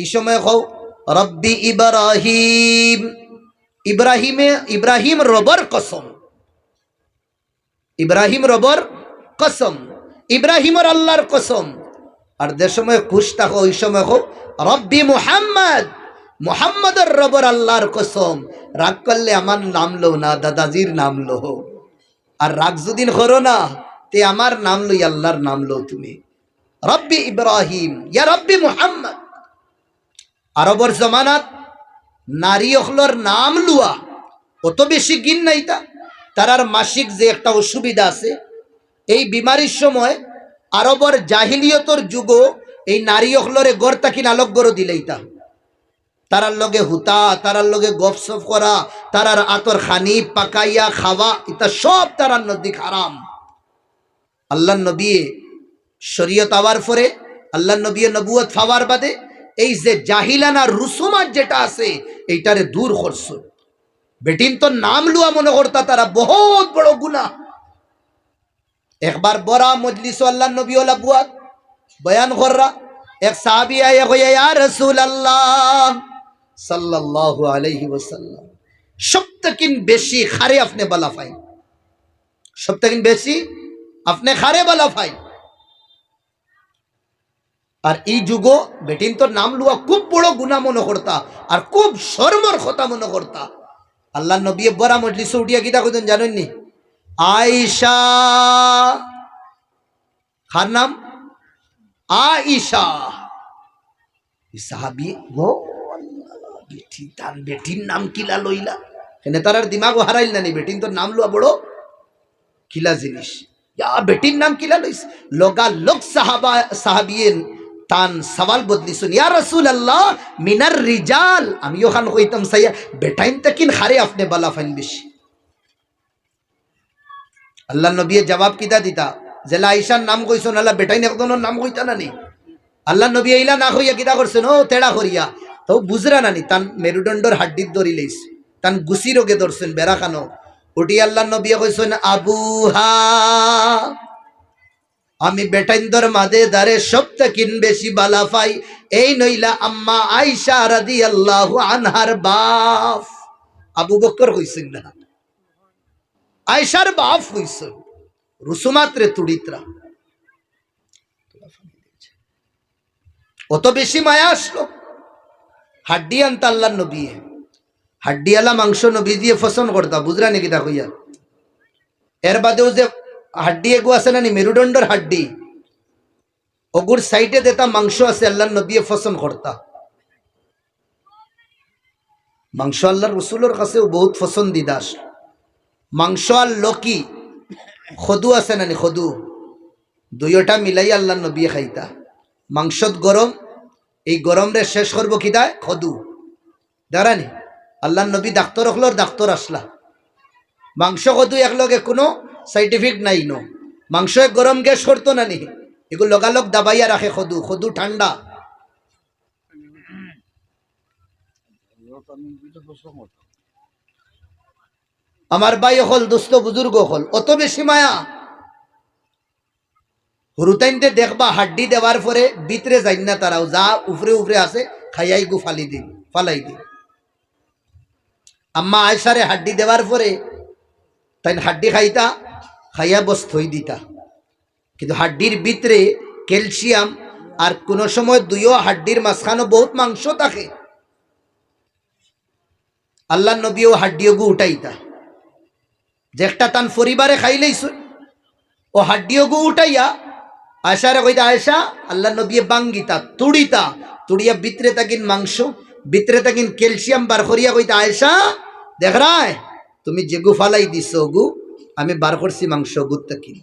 এই সময় কও রব্বি ইব্রাহিম, ইব্রাহিম রবর কসম, ইব্রাহিম রবর কসম, ইব্রাহিমর আল্লাহর কসম। আর যে সময় খুশ থাকো ওই সময় কও রব্বি মুহাম্মদ, মুহাম্মদর রবর আল্লাহর কসম। রাগ করলে আমার নাম লো না, দাদাজির নাম লো। আর রাগ যদি করো না তে আমার নাম লই, আল্লাহর নাম লো তুমি। রব্বি ইব্রাহিম ইয়া রব্বি মুহাম্মদ। আরবর জমানাত নারী অখলর নাম লুয়া অত বেশি গিন নাই, তারার মাসিক যে একটা অসুবিধা আছে, এই বিমারির সময় আরবর জাহিলিয়তর যুগ এই নারী অখলরে গড় তাকিন আলোক গড় দিলেইতা। তারার লগে হুতা, তারার লগে গপসপ করা, তারার আতর খানি পাকাইয়া খাওয়া, এটা সব তারার নজদিক হারাম। আল্লাহ নবী শরীয়ত আওয়ার পরে, আল্লাহ নবী নবুয়ত পাওয়ার বাদে এই যে জাহিলানা রুসুমাত যেটা আছে এইটারে দূর করছো। বেটিন তো নাম লুয়া মনে করতা তারা বহুত বড় গুনাহ। একবার বড়া মজলিস আল্লাহ নবী ওলা বুয়াত বয়ান কররা এক সাহাবী আয়া কইয়া ইয়া রাসূলুল্লাহ সাল্লাল্লাহু আলাইহি ওয়াসাল্লাম সবথেকিন বেশি খারে আপনি বালা পাই, সবথেকিন বেশি আপনি খারে বালা পাই। আর এই যুগ বেটিন তোর নাম লুয়া খুব বড় গুনাহ মনে করতা আর খুব শর্মর কথা মনে করতা। আল্লাহ নবী বড়া মজলিসে উঠিয়া কিতা কইতেন জানেন নি? আয়েশা, খার নাম আয়েশা। সাহাবী ও বেটি তার বেটির নাম কিলা লইলা, এনে তার আর দিমাগও হারাইল না নি, বেটিন তোর নাম লুয়া বড় কিলা জিনিস, ইয়া বেটির নাম কিলা লইস। লগা লোক সাহাবা সাহাবিয়েন তান সওয়াল বদলিছুন, ইয়া রাসূলুল্লাহ মিনার রিজাল, আমিও খান কইতাম সাইয়া বেটাইন তাকিন খারে আপনি বালা ফাইন বেশি। আল্লাহ নবী জবাব কিতা দিতা, জেলা আয়েশার নাম কইছন আল্লাহ বেটাইন একজনের নাম কইতা না নি। আল্লাহ নবী এইলা না কইয়া কিতা করছেন, ও তেড়া করিয়া তো বুঝরা না নি, তান মেরুদণ্ডর হাড্ডিত ধরি লইস, তান গুসি রোগে ধরছেন বেড়া খানো। উঠি আল্লাহ নবী কইছেন আবুহা, আমি বেটাইন্দর মাদে দারে সবথেকিন বেশি বালা পাই এই নইলা আম্মা আয়েশা রাদিয়াল্লাহু আনহার বাপ আবু বকর কইছেন না, আয়েশার বাপ হইছেন রুসুমাত্রে তুড়িতরা। অত বেশি মায়া আসলো। হাড্ডি আনতা আল্লাহ নবী, হাড্ডিওয়ালা মাংস নবী দিয়ে ফসন করতা, বুঝরা নাকি তা কইয়া। এর বাদেও যে হাড্ডি এগু আছে না নি মেরুদণ্ডর হাড্ডি, ওগুর সাইডে দেতা মাংস আছে আল্লাহ নবী ফসন করতা। মাংস আল্লাহর রসুলের কাছেও বহুত পছন্দিদা আসলো। মাংস আর লকি খদু আছে না নি, খদু দুইটা মিলাই আল্লাহ নবী খাইতা। মাংসত গরম, এই গরম রে শেষ করবো কিদায় খদু দাঁড়ানি। আল্লাহ নবী ডাক্তার হলোর ডাক্তার আসলা, মাংস খদু একলগে কোনো সাইন্টিফিক নাই নো, মাংস গরম গ্যাস করতো না নি, এগুলো লগালগ দাবাইয়া রাখে খদু, খদু ঠান্ডা। আমার ভাই হল দোস্ত বুজুর্গ হল অত বেশি মায়া। হুরুতাইনতে দেখবা হাড্ডি দেওয়ার পরে ভিতরে যাই না, তারাও যা উফরে উফরে আছে খাইয়াই গু ফালি দিন ফালাই দিন। আম্মা আয়েশারে হাড্ডি দেওয়ার পরে তাই হাড্ডি খাইতা, খাইয়া বস থই দিতা, কিন্তু হাড্ডির ভিতরে ক্যালসিয়াম আর কোনো সময় দুইও হাড্ডির মাঝখানে বহুত মাংস থাকে। আল্লাহ নবীও হাড্ডিও গু উঠাইতা, যে একটা তান পরিবারে খাইলেইছ ও হাড্ডিও গু উঠাইয়া আয়েশারে কইতা, আয়েশা আল্লাহ নবী বাঙ্গিতা তুড়িতা, তুড়িয়া ভিতরে তাকিন মাংস, ভিতরে তাকিন ক্যালসিয়াম বার করিয়া কইতা, আয়েশা দেখ রায় তুমি যে গু ফালাই দিছ গু আমি বার করছি মাংস গুত তাকিন।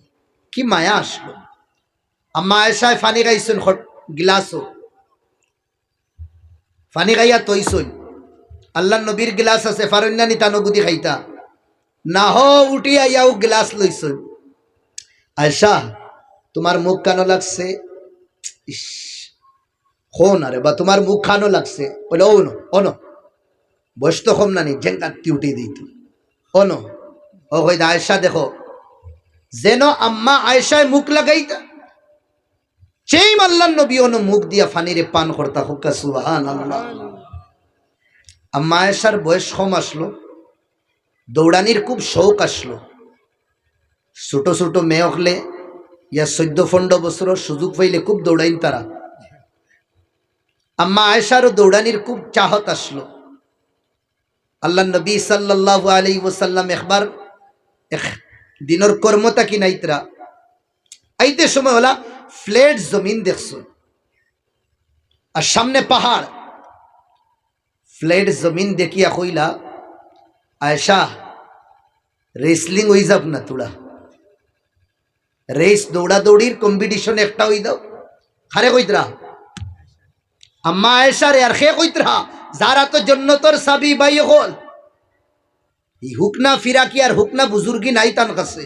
কি মায়া আসলো। আম্মা আয়েশায় ফানি খাইছুন গিলাসও, ফানি খাইয়া তৈছুন, আল্লাহ নবীর গিলাস আছে ফারন্যানি তানগুদি খাইতা না, হ উঠিয়া ইয়াও গিলাস লইছুন। আয়েশা তোমার মুখ কানো লাগছে, ইস হন আরে বা তোমার মুখ খানো লাগছে, বলে ও নো অনো বয়স তো কম নানি জেঙ্গাতি উঠে দিত অনো। ও কই আয়েশা দেখো যেন আম্মা আয়েশায় মুখ লাগাইতা, সেই আল্লাহ নবী অনো মুখ দিয়া ফানিরে পান করতা। হুক্কা সুবহানাল্লাহ। আম্মা আয়েশার বয়স কম আসলো, দৌড়ানির খুব শৌক আসলো। ছোট ছোট মেয়ে হলে ইয়া 14-15 বছর সুযোগ পাইলে খুব দৌড়াইন তারা। আম্মা আয়েশারও দৌড়ানির খুব চাহত আসলো। আল্লাহ নবী সাল্লাল্লাহু আলাইহি ওয়াসাল্লাম একবার এক দিনের কর্মতা কি নাইতরা আইতে সময় হলা ফ্ল্যাট জমিন দেখছো আর সামনে পাহাড়, ফ্ল্যাট জমিন দেখিয়া কইলা, আয়েশা রেসলিং হই যাব না তোরা, রেস দৌড়াদৌড়ির কম্পিটিশন একটা হই দাও। খারে কইতরা আম্মা আয়েশা রে আর খে কইতরা যারা তো জন্নতর সাবি ভাই হল, এই হুকনা ফিরাকি আর হুকনা বুজুর্গি নাই তান কাছে,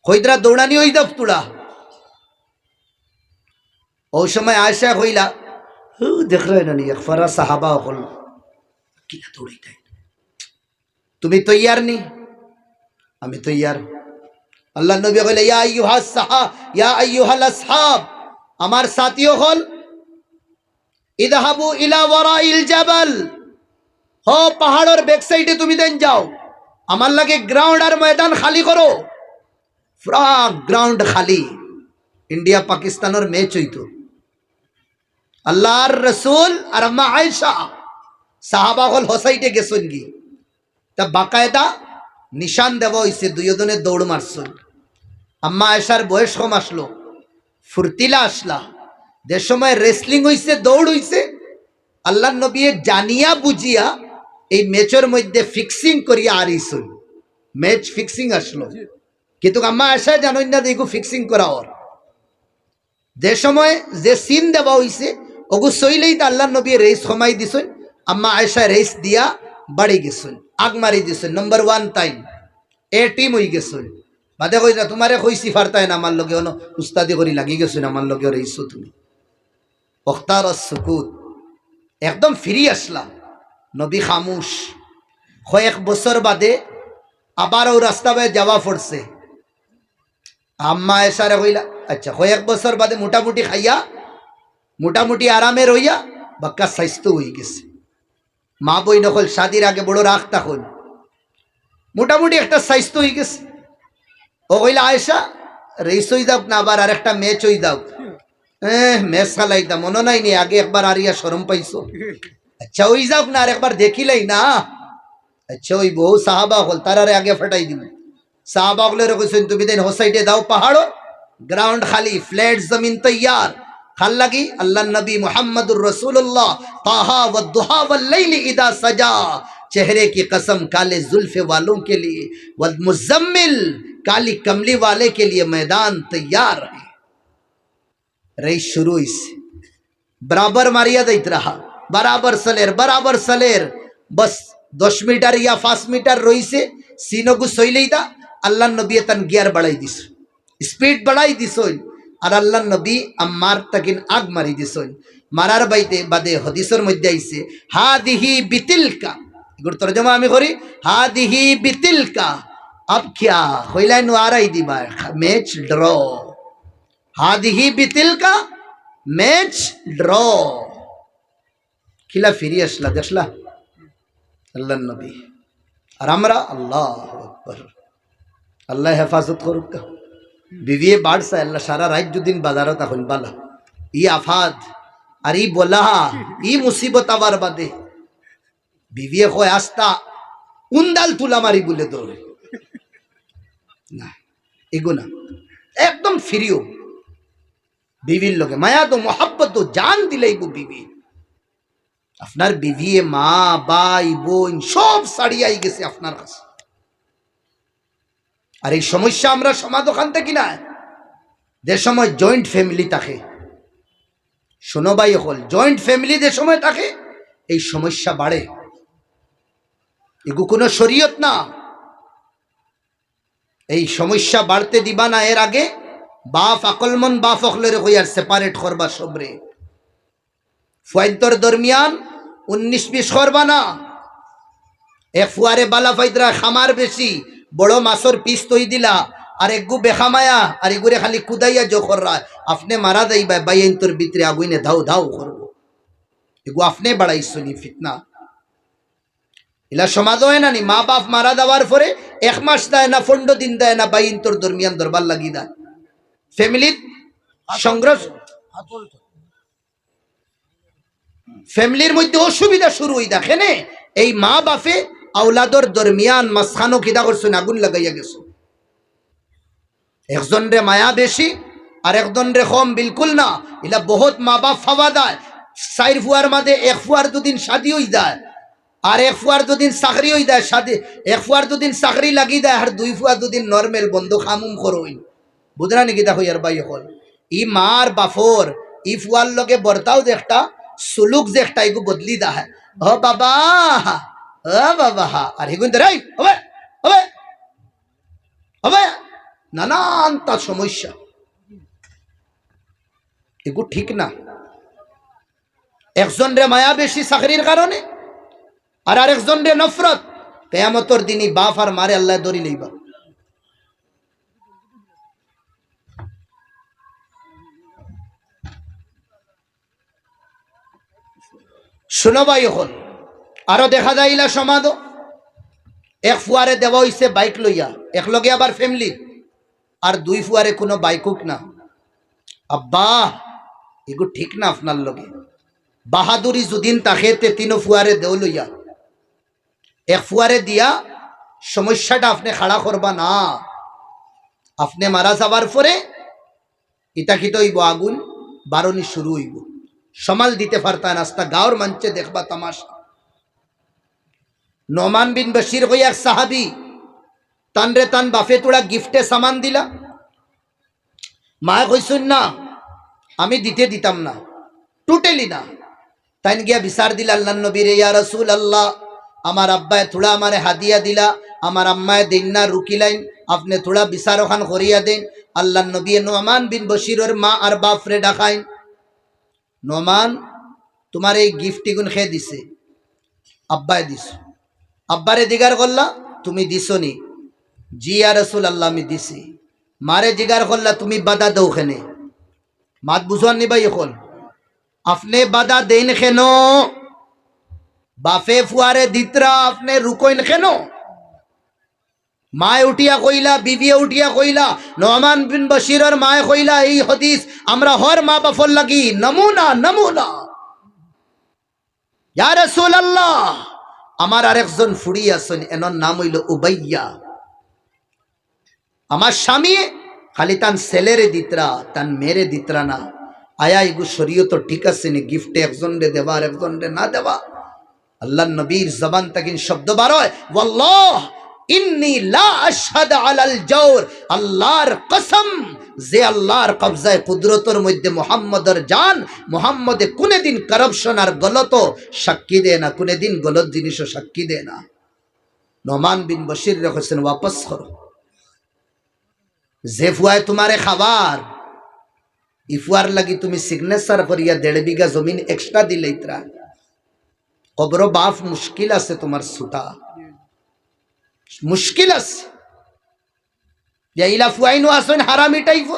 কইতরা দৌড়ানি হই দাও তোরা। ও সময় আয়েশা কইলা, হু দেখ রে না এক ফারা সাহাবা হল কিলা দৌড়াইতাই, তুমি তৈয়ার নি? আমি তৈয়ার। আল্লাহ নবী কইলে ইয়া আইয়ুহাল আসহাব, আমার সাথীও হল, ইযহাবু ইলা ওয়ারাইল জাবাল, হো পাহাড়ের ব্যাক সাইডে তুমি দেন যাও, আমার লাগে গ্রাউন্ড আর ময়দান খালি করো। পুরা গ্রাউন্ড খালি, ইন্ডিয়া পাকিস্তানের ম্যাচ হইতো। আল্লাহর রসুল আর আম্মা আয়েশা সাহাবা হল হোসাইটে গেছেন কি, তা বাকায়দা নিশান দেওয়া হয়েছে, দুইজনে দৌড় মারছেন। আম্মা আয়েশার বয়স কম আসলো, ফুর্তিলা আসলা, যে সময় রেসলিং হইছে, দৌড় হইছে, আল্লাহ নবী জানিয়া বুঝিয়া এই ম্যাচের মধ্যে ফিক্সিং করিয়া আরিছেন। ম্যাচ ফিক্সিং আসলো, কিন্তু আম্মা আয়েশা জানেন না দেখো ফিক্সিং করা ওর। যে সময় যে সিন দেওয়া হইছে ওগু সইলেই তো আল্লাহ নবী রেস কমাই দিছেন। আম্মা আয়েশা রেস দিয়া বাড়ি গেছেন, আগ মারি দিছেন, নম্বর 1 টাইম এ টিম হয়ে গেছেন। বাদে কই না তোমারে কইছি ফারতায় না, আমার লগে অন উস্তাদি করি লাগি গেছেন, আমার লগে রেইছো তুমি। ওখতার সুকুত, একদম ফিরি আসলাম, নবী খামুশ। কয়েক বছর বাদে আবার ও রাস্তা বাই যাওয়া পড়ছে। আম্মা আয়েশারে কইলা, আচ্ছা কয়েক বছর বাদে মোটামুটি খাইয়া মোটামুটি আরামে রইয়া বাক্কা স্বাস্থ্য হয়ে গেছে। মা বই নকল শাদির আগে বড় রাগ তখন, মোটামুটি একটা স্বাস্থ্য হয়ে গেছে। ও কইলা আয়েশা রেস হয়ে যাও না, আবার আর একটা ম্যাচ হয়ে যাও। ম্যাচ খেলাইতাম মনে নাই নি, আগে একবার আরিয়া শরম পাইছো। আচ্ছা ওই যাও না, আর একবার দেখিলাই না। আচ্ছা ওই বহু সাহাবা হল তারারে আগে ফাটাই দিব। সাহাবা হলের কইছেন তুমি দেন হোসাইটে দাও, পাহাড় গ্রাউন্ড খালি, ফ্ল্যাট জমিন তৈয়ার। খাল লাগি আল্লাহ নবী মুহাম্মদুর রাসূলুল্লাহ ताहा वद्दुहा वल्लैल इदा सजा, चेहरे की कसम काले जुल्फे वालों के लिए, वल मुजम्मिल काली कमली वाले के लिए मैदान तैयार है। रेस शुरू इसे बराबर मारिया दैत रहा, बराबर सलेर बस 10 मीटर या 5 मीटर রইছে, সিনগু সইলেইতা আল্লাহ নবী তান গিয়ার বাড়াই দিছ, স্পিড বাড়াই দিছই। আর আল্লাহ নবী আম্মার তাকিন আগ মারি দিছই। মারার বাইতে বাদে হাদিসের মধ্যে আইছে হাদিহি বিতিলকা, এগুর তরজমা আমি করি, হাদিহি বিতিলকা अब क्या কইলাই নো আরাই দিবা, ম্যাচ ড্র। হাদিহি বিতিলকা ম্যাচ ড্র। খিলা ফিরি আসলা, দেখলা আল্লাহ নবী। আর আমরা আল্লাহু আকবার, আল্লাহ হেফাজত করুক। বিবিয়ে বাড়ছে আল্লাহ সারা রাত দুদিন বাজারও তখন বালা, ই আফাদ আর ই বলা ই মুসিবত আবার বাদে বিবিয়ে কয় আস্তা উন্দাল তুলা মারি বলে দৌড়ে না, এগো না, একদম ফিরিও বিবির লোকে মায়া তো মোহাব্বত তো জান দিলেই বিবি। আপনার বিবিয়ে মা ভাই বোন সব ছাড়িয়াই গেছে আপনার কাছে। আর এই সমস্যা আমরা সমাধান থেকে না, যে সময় জয়েন্ট ফ্যামিলি থাকে, শোনো ভাই হল জয়েন্ট ফ্যামিলি যে সময় থাকে এই সমস্যা বাড়ে। এগু কোনো শরীয়ত না, এই সমস্যা বাড়তে দিবা না। এর আগে বাপ আকলমন বাপ অকলের হইয়ার সেপারেট করবা সবরে, ফুয়াইন্তর দরমিয়ান 19-20 করবা না। এক ফুয়ারে বালা ফাইদরা খামার বেশি, বড় মাছর পিস তৈ দিলা, আর একগু বেখামায়া, আর এগুরে খালি কুদাইয়া জোখর রা, আপনি মারা যাইবা বাইন্তর ভিতরে আগুইনে ধাও ধাও করবো। এগু আপনি বাড়াইছো নি ফিতনা, এলা সমাজ হয় না নি। মা বাপ মারা দেওয়ার পরে 1 মাস দেয় না, 15 দিন দেয় না, বাইন্তর দরমিয়ান দরবার লাগি দেয়। ফ্যামিলির সংঘর্ষ, ফ্যামিলির মধ্যে অসুবিধা শুরু হই। দেখেন এই মা বাপে আওলাদর দরমিয়ান মাঝখানো কিদা করছেন, আগুন লাগাইয়া গেছো। একজন রে মায়া বেশি আর একজন রে কম, বিলকুল না। এলা বহুত মা বাপ ফাওয়া দেয়। 4 ফুয়ার মাঝে 1 ফুয়ার দুদিন শাদি হয়ে যায়, আর 1 ফুয়ার দুদিন চাকরি হয়ে যায়। শাদি 1 ফুয়ার দুদিন চাকরি লাগি দেয়, আর 2 ফুয়ার দুদিন নর্মেল বন্ধ খামুম করই। বুঝলা নাকি? দেখো ইয়ার বাই হল ই মার বাফর ই ফুয়ার লগে বর্তাও যে একটা সুলুক যে একটা এগু বদলি দা হয়। ও বাবা ও বাবা, আর এগুন তো রাই হবে হবে হবে নানান তার সমস্যা, এগু ঠিক না। একজন রে মায়া বেশি চাকরির কারণে, আর আরেকজন রে নফরত। কিয়ামতের দিনই বাপ আর মারে আল্লাহ ধরি লইবা। শুনো ভাই হল আরো দেখা যাইলা সমাজ এক ফুয়ারে দেওয়া হইছে বাইক লইয়া একলগে আবার ফ্যামিলি আর দুই ফুয়ারে কোনো বাইকুক না আব্বা এগু ঠিক না আপনার লগে বাহাদুরি যদিন তাকে তিনো ফুয়ারে দেও লইয়া এক ফুয়ারে দিয়া সমস্যাটা আপনি খাড়া করবা না আপনি মারা যাবার পরে ইতাকিত হইব আগুন বারণি শুরু হইব সমাল দিতে পারতা নাস্তা গাঁর মঞ্চে দেখবা তামাশা নোমান বিন বশির হই এক সাহাবি তানরে তান বাফে তোড়া গিফটে সামান দিলা মায় কইসুন না আমি দিতাম না টোটালি না তাইন গিয়া বিচার দিলা আল্লাহ নবীরে ইয়া রাসূলুল্লাহ আমার আব্বায় থোড়া আমারে হাদিয়া দিলা আমার আম্মায় দিন না রুকিলাইন আপনি থোড়া বিচার ওখান করিয়া দেন আল্লাহ নবী নোমান বিন বশিরের মা আর বাপরে ডাকাইন নোমান তোমার এই গিফট গুণ খেয়ে দিছে আব্বায় দিস আব্বারে জিগার করলা তুমি দিছনি জি ইয়া রাসূলুল্লাহ আমি দিছি মারে জিগার করলা তুমি বাধা দাও খেনে মাত বুঝান নি ভাই এখন আপনি বাধা দেন কেন বাফে ফুয়ারে দিতরা আপনি রুকইন কেন মায় উঠিয়া কইলা বিবিয়ে উঠিয়া কইলা নোমান বিন বশিরের মায় কইলা এই হাদিস আমরা হর মা বাফর লাগি নমুনা নমুনা ইয়া রাসূলুল্লাহ আমার আরেকজন ফুড়ি আছেন এনার নাম হইল উবাইয়া আমার স্বামী খালি তান ছেলেরে দিতরা তান মেরে দিতরা না আয়া এগু শরীয়ত ঠিক আছে নি গিফটে একজন রে দেওয়া আর একজন রে না দেওয়া আল্লাহ নবীর জবান তাকিন শব্দ বার হয় ওয়াল্লাহ ইন্নী লা আশহাদু আলাল জাওর আল্লাহর কসম যে আল্লাহর কবজায় কুদরতের মধ্যে মুহাম্মদের জান মুহাম্মদে কোনদিন কারাপশন আর গলত সাক্ষী দেয় না কোনদিন গলত জিনিসও সাক্ষী দেয় না নোমান বিন বশির রেখেছেন ওয়াপস করো যে ফুয়ায় তোমারে খাবার ইফুয়ার লাগি তুমি সিগনেচার করিয়া 1.5 বিঘা জমিন এক্সট্রা দিলে ইতরা কবর বাপ মুশকিল আছে তোমার ছুটা মুশকিল আছে ইলা ফুয়াইনু আসেন হারামি টাইপ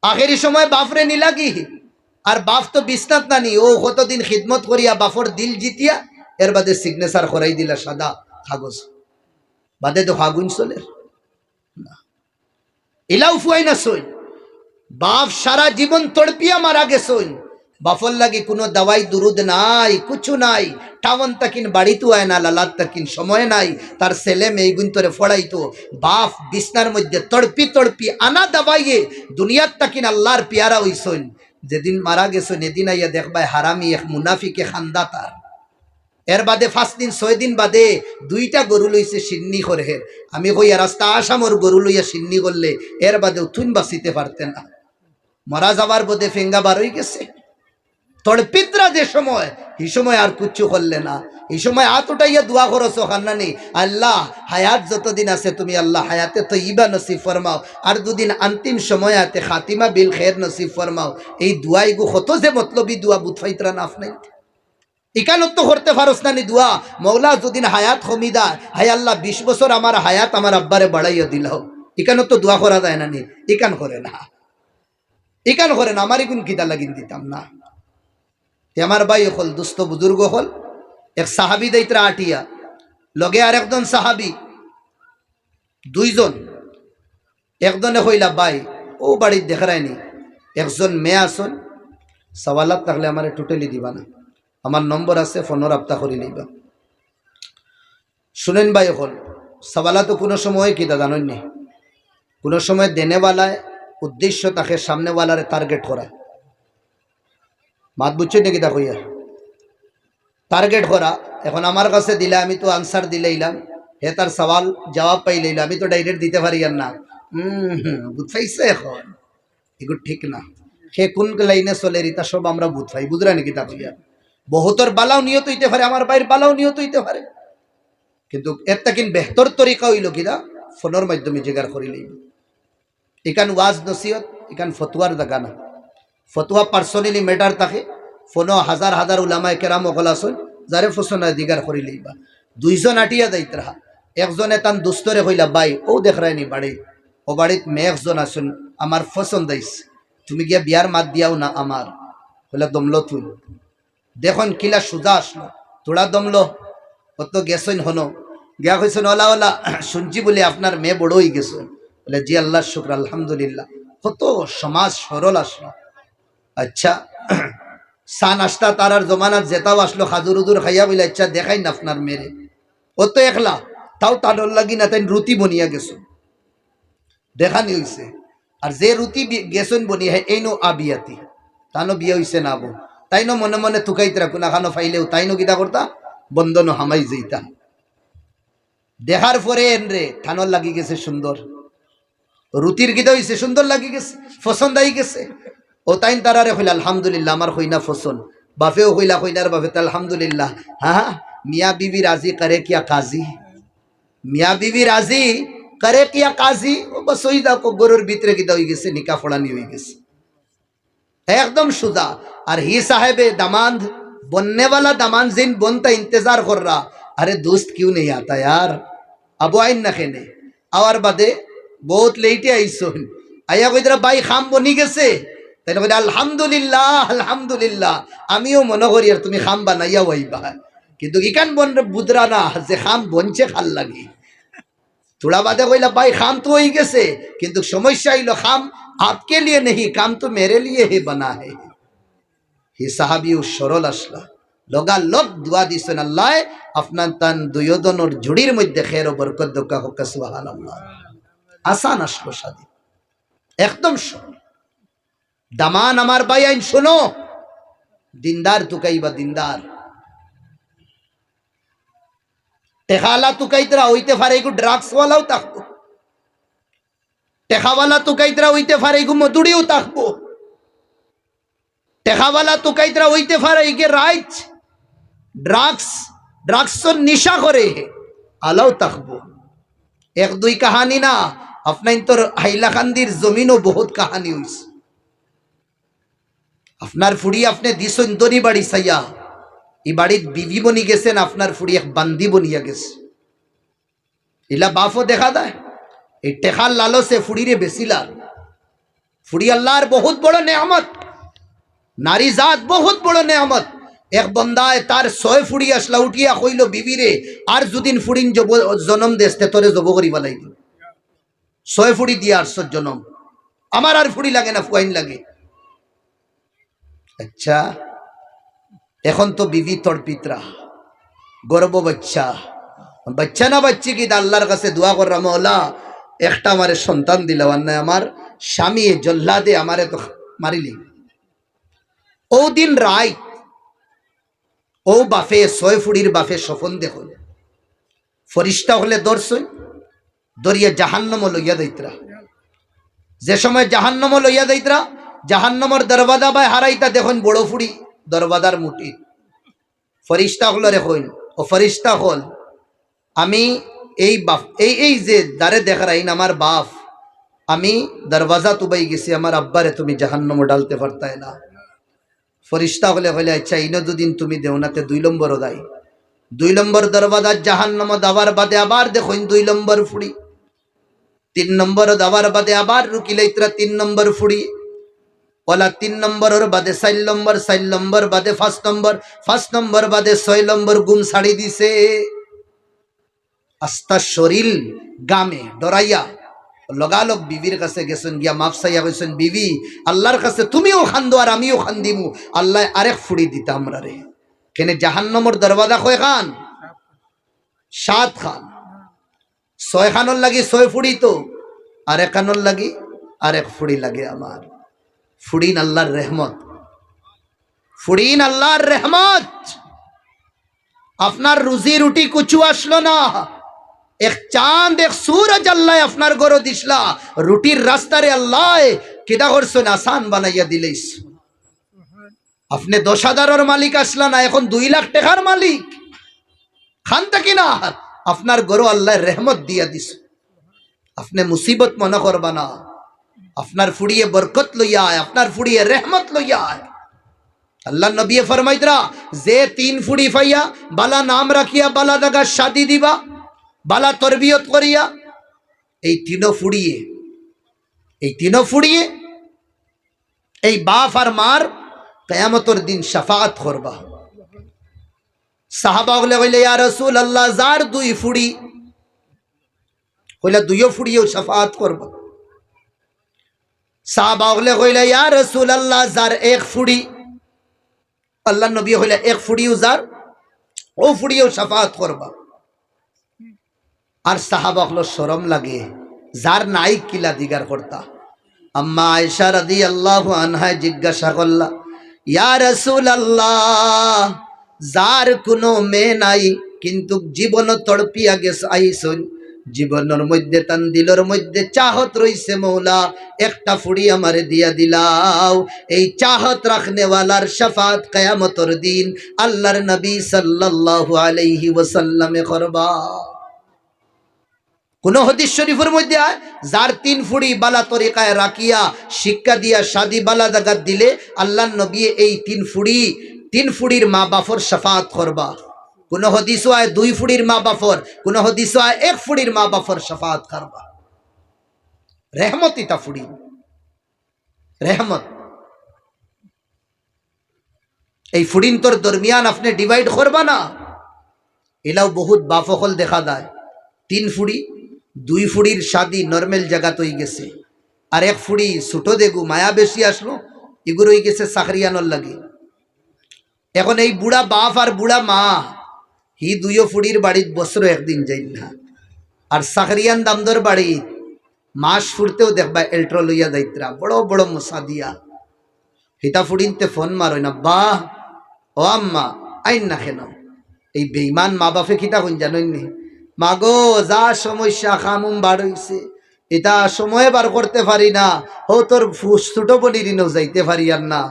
আখেরি সময় বাপরে নিলাগি আর বাপ তো বিছনাত নানি ও কতদিন খিদমত করিয়া বাপর দিল জিতিয়া এর বাদে সিগনেচার করাই দিলা সাদা কাগজ বাদে তো হাগুন চলে না ইলাও ফুয়াইনা সইন বাপ সারা জীবন তড়পিয়া মারা গেছইন বাফর লাগি কোনো দাওয়াই দুরুদ নাই কিছু নাই টাউন তাকিন বাড়িতে আয় না লালাত তাকিন সময় নাই তার ছেলে মেয়ে গুন্তরে ফড়াইতো বাপ বিছনার মধ্যে তড়পি আনা দাবাইয়ে দুনিয়ার তাকিন আল্লাহর পিয়ারা হইছইন যেদিন মারা গেছইন এদিন আইয়া দেখবাই হারামি এক মুনাফিকে খান্দা তার এর বাদে 5 দিন 6 দিন বাদে 2টা গরু লইছে সিন্নি করে আমি কইয়া রাস্তা আসামর গরু লইয়া সিন্নি করলে এর বাদে উঠুন বাঁচিতে পারতেন না মারা যাবার বোধে ফেঙ্গা বার হয়ে গেছে তড়পিতরা যে সময় এই সময় আর কিচ্ছু করলে না এই সময় হাত উঠাইয়া দোয়া করছো খান্না নেই আল্লাহ হায়াত যতদিন আছে তুমি আল্লাহ হায়াতে তো ইবা নসিব ফরমাও আর দুদিন অন্তিম সময় আতে খাতিমা বিল খের নসিব ফরমাও এই দোয়াই গু কত যে মতলবী দোয়া বুথফাইতরা না আপনাই ইকানত তো করতে পারস না নি দোয়া মৌলা যদিন হায়াত কমিদা হায় আল্লাহ 20 বছর আমার হায়াত আমার আব্বারে বাড়াইয়া দিলাও ইকানত তো দোয়া করা যায় না নি ইকান করে না আমারই গুণ কিতা লাগিন দিতাম না আমার ভাই হল দুস্থ বুজুর্গ হল এক সাহাবি দায়িত্রা আটিয়া লগে আর একজন সাহাবি 2 জন একজনে কইলা ভাই ও বাড়ির দেখারায়নি একজন মেয়ে আসন সওয়ালাত থাকলে আমার টোটালি দিবা না আমার নম্বর আছে ফোনের আপতা করি লইবা শুনেন ভাই হল সওয়ালা তো কোনো সময় কিতা জানেন নি কোনো সময় দেনেওয়ালায় উদ্দেশ্য তাকে সামনেওয়ালারে টার্গেট করা মাত বুঝছো নাকি তা কইয়া টার্গেট করা এখন আমার কাছে দিলে আমি তো আনসার দিলেইলাম হে তার সওয়াল জবাব পাইলাম আমি তো ডাইরেক্ট দিতে পারি আর না বুঝাইছে এখন এগুলো ঠিক না সে কোন লাইনে চলে রিতা সব আমরা বুঝাই বুঝরা নাকি তা কইয়া বহুতর বালাও নিয়ত হইতে পারে আমার বাইর বালাও নিয়ত হইতে পারে কিন্তু এর তাকিন বেহতর তরিকা হইল কিনা ফোনের মাধ্যমে জিগার করি লইব এখান ওয়াজ নসিহত এখান ফতুয়ার জায়গা না ফতুয়া পার্সোনালি ম্যাটার থাকে ফোনো হাজার উলামায়ে কেরাম ওগল আসন যারে ফসনা দিগার করি লইবা 2 জন আটিয়া দায়িত্ব রাহা একজনে তান দুস্তরে কইলা ভাই ও দেখরায়নি বাড়ি ও বাড়িত মেয়ে একজন আসুন আমার পছন্দ হইছে তুমি গিয়া বিয়ার মাত দিয়াও না আমার কইলা দমলো তুই দেখুন কিলা সুজা আসলো, তোড়া দমলো, কত গেছেন হনো, গিয়া কইছেন ওলা ওলা শুনছি বলে আপনার মেয়ে বড় হয়ে গেছে। বলে জি আল্লাহ শুক্র, আলহামদুলিল্লাহ। কত সমাজ সরল আসলো। আচ্ছা চা নাস্তা তারার জমানাত জেতাও আসলো, খাজুর উজুর খাইয়া বলে আচ্ছা দেখাই না আপনার মেরে, ও তো একলা, তাও তাডর লাগি না তাই রুটি বনিয়া গেছো, দেখানি হইছে। আর যে রুটি গেছেন বনিয়া এই নো আবিয়াতি, তানো বিয়ে হইছে না বো, তাই নো মনে মনে তুকাইতরা কোনা খানো ফাইলেও তাই নো গীতা করতা বন্ধন হামাই যেইতা। দেখার পরে এনরে থানোর লাগি গেছে সুন্দর, রুটির গীতা হইছে সুন্দর লাগি গেছে, পছন্দ আই গেছে। ও তাইন তারারে কইলা আলহামদুলিল্লাহ আমার কইনা পছন্দ, বাপেও কইলা কইনার বাপে তো আলহামদুলিল্লাহ। হ্যাঁ মিয়া বিবি রাজি করে কিয়া কাজী, মিয়া বিবি রাজি করে কিয়া কাজী। ও বস ওই দেখো গরুর ভিতরে গীতা হয়ে গেছে, নিকা ফোড়ানি হয়ে গেছে একদম সুজা। আর হি साहेबे दामाद बनने वाला दामाद जिन बनता इंतजार कर रहा, अरे दोस्त क्यों नहीं आता यार, अब आइन ना खेने और बादे बहुत लेटे आई सुन आया कोई तरह भाई खाम बनी गेसे, তাই বলে আলহামদুলিল্লাহ আলহামদুলিল্লাহ। আমিও মনে করি আর তুমি খাম বানাইয়া হইবা, কিন্তু ইকান বন বুদরা না যে খাম বনছে খাল লাগে। थोड़ा बादे কইলা ভাই খাম তো হয়ে গেছে, কিন্তু সমস্যা হইলো খাম आपके लिए नहीं, काम तो मेरे लिए ही बना है। হি সাহাবী সরল আসলা, লগা লগ দোয়া দিছেন আল্লাহ আপনার তান দুয়োজনের জুড়ির মধ্যে খের ও বরকত দোকা হোক, সুবহানাল্লাহ। আসান আসলো শাদী, একদম সরল। দামান আমার ভাই আইন শোনো, দিনদার তুকাইবা দিনদার, টেকালা তুকাইতরা হইতে পারে এগু ড্রাগস ওয়ালাও থাকবো, টেকাওয়ালা তুকাইতরা হইতে পারে এগু মধুড়িও থাকবো, টেকাওয়ালা তুকাইতরা হইতে পারে এগে রাইট ড্রাগস ড্রাগস নিশা করে আলাও থাকবো। এক দুই কাহানি না, আপনার তোর হাইলাকান্দির জমিনও বহুত কাহানি হইছে। আপনার ফুড়ি আপনি দিছেন দরি বাড়ি চাইয়া, এই বাড়ির বিবি বনি গেছেন, আপনার ফুড়ি এক বান্দি বনিয়া গেছে। এলা বাফও দেখা দেয়, এই টেকার লালসে ফুড়িরে বেশিলার। ফুড়ি আল্লাহর বহুত বড় নেয়ামত, নারী জাত বহুত বড় নেয়ামত। এক বন্দায় তার 6 ফুড়ি আসলা উঠিয়া কইল বিবিরে, আর যদিন ফুড়িন জনম দেশতে তোরে জব করি বালাই দিন, 6 ফুড়ি দিয়ে 800 জনম, আমার আর ফুড়ি লাগে না, ফুয়াইন লাগে। আচ্ছা এখন তো বিবি তড়পিতরা, গর্ব বাচ্চা, বাচ্চা না বাচ্চি কি আল্লাহর কাছে দোয়া কর, মওলা একটা আমারে সন্তান দিলাম, আর না আমার স্বামী জল্লাদে আমারে তো মারিলি। ও দিন রায় ও বাফে 6 ফুড়ির বাফে স্বপন দেখুন, ফরিস্তা হলে দর্শন দরিয়া জাহান্নম লইয়া দইতরা। যে সময় জাহান্নম লইয়া দইতরা, জাহান্নমর দরবাজা বাই হারাইতা দেখুন বড় ফুড়ি দরবাজার মুটি, ফরিস্তা হল রেখুন। ও ফরিস্তা হল আমি এই বাপ এই যে দারে দেখারাইন আমার বাপ, আমি দরওয়াজা তুবাই গেছি, আমার আব্বারে তুমি জাহান্নম ডালতে পারতাই না। ফরিস্তা হলে হলে আচ্ছা ইনো দুদিন তুমি দেওনাতে 2 নম্বরও দাই, 2 নম্বর দরওয়াজার জাহান্নম দাবার বাদে আবার দেখুন 2 নম্বর ফুড়ি, 3 নম্বর দাবার বাদে আবার রুকিলাইতরা 3 নম্বর ফুড়ি, ওলা 3 নম্বরের বাদে 4 নম্বর, 4 নম্বর বাদে 5 নম্বর, 5 নম্বর বাদে 6 নম্বর গুম ছাড়ি দিছে। আস্তা শরীর গামে ডরাইয়া লগালগ বিবির কাছে গেছেন, গিয়া মাফ চাইয়া কইছেন বিবি আল্লাহর কাছে তুমিও খান্দো আর আমিও খান্দিমু, আল্লাহ আরেক ফুড়ি দিতা আমরা রে। কেনে জাহান্নমর দরওয়াজা কয় খান? 7 খান, 6 খানর লাগি 6 ফুড়ি তো, আর 1 খানর লাগি আরেক ফুড়ি লাগে আমার। ফুড়িন আল্লাহর রহমত, ফুড়িন আল্লাহর রহমত। আপনার রুজি রুটি কুচু আসলো না, এক চাঁদ এক সূরজ আল্লাহ আপনার গরো দিসলা, রুটির রাস্তারে আল্লাহ কিটা করছেন আসান বানাইয়া দিলেইস। আপনি 10,000-এর মালিক আসলা না, এখন 2 লাখ টাকার মালিক, খান থাকি না, আপনার গরো আল্লাহ রহমত দিয়া দিস। আপনি মুসিবত মনে করবা না, আপনার ফুড়িয়ে বরকত লইয়া আয়, আপনার ফুড়িয়ে রহমত লইয়া আয়। আল্লাহ নবী ফরমাইতরা যে 3 ফুড়ি পাইয়া বালা নাম রাখিয়া বালা দাগা শাদি দিবা, বালা তরবিয়ত করিয়া, এই 3 ফুড়িয়ে এই বাপ আর মার কিয়ামতের দিন শাফাআত করবা। সাহাবা হলে কইলে ইয়া রাসূলুল্লাহ যার দুই ফুড়ি, কইলা দুইও ফুড়িও শাফাআত করব। সাহাবা হলে কইলে ইয়া রাসূলুল্লাহ যার এক ফুড়ি, আল্লাহ নবী হইলে এক ফুড়িও যার ও ফুড়িও শাফাআত করবা। আর সাহাবা হলো শরম লাগে, যার নাই কিলা দিগার করতা। আম্মা আয়েশা রাদিয়াল্লাহু আনহা জিজ্ঞাসা করলা, ইয়া রাসূলুল্লাহ যার কোনো মেয়ে নাই কিন্তু জীবন তড়পিয়া গেছে আইসন, জীবনের মধ্যে তান দিলের মধ্যে চাহত রইছে, মৌলা একটা ফুড়ি আমারে দিয়া দিলাও। এই চাহত রাখনেওয়ালার শাফাত কিয়ামতের দিন আল্লাহর নবী সাল্লাল্লাহু আলাইহি ওয়াসাল্লামে করবা। কোন হাদিস শরীফের মধ্যে যার তিন ফুড়ি বালা তরিকায় রাখিয়া শিক্ষা দিয়া শাদি বালা জাগাত দিলে আল্লাহর নবী এই তিন ফুড়ির মা বাপর শাফাত করবা। কোন হাদিসও আয় দুই ফুড়ির মা বাপর, কোন হাদিসও আয় এক ফুড়ির মা বাপর শাফাত করবা। রহমতই তা ফুড়ি, রহমত। এই ফুড়িন তোর দরমিয়ান আপনি ডিভাইড করবা না। এলাও বহুত বাপকল দেখা যায়, তিন ফুড়ি দুই ফুড়ির শাদি নর্মাল জায়গা হয়ে গেছে, আর এক ফুড়ি ছোট দেখু মায়া বেশি আসলো, এগুলো হয়ে গেছে চাকরিয়ানোর লাগে। এখন এই বুড়া বাপ আর বুড়া মা হি দুইও ফুড়ির বাড়িত বছর একদিন যাই না, আর চাকরিয়ান দামদর বাড়ি মাস ফুরতেও দেখবা এল্ট্রো লইয়া যাইতরা বড় বড় মশা দিয়া। হিতা ফুড়িনতে ফোন মারো না, বাহ ও আম্মা আইন না কেন। এই বেঈমান মা বাপে কিতা কইন জানেন নি, মাগো যা সমস্যা খামুম বার হইছে, এটা সময় বার করতে পারি না, হো তোর ছোট বনির ইনো যাইতে পারি আর না।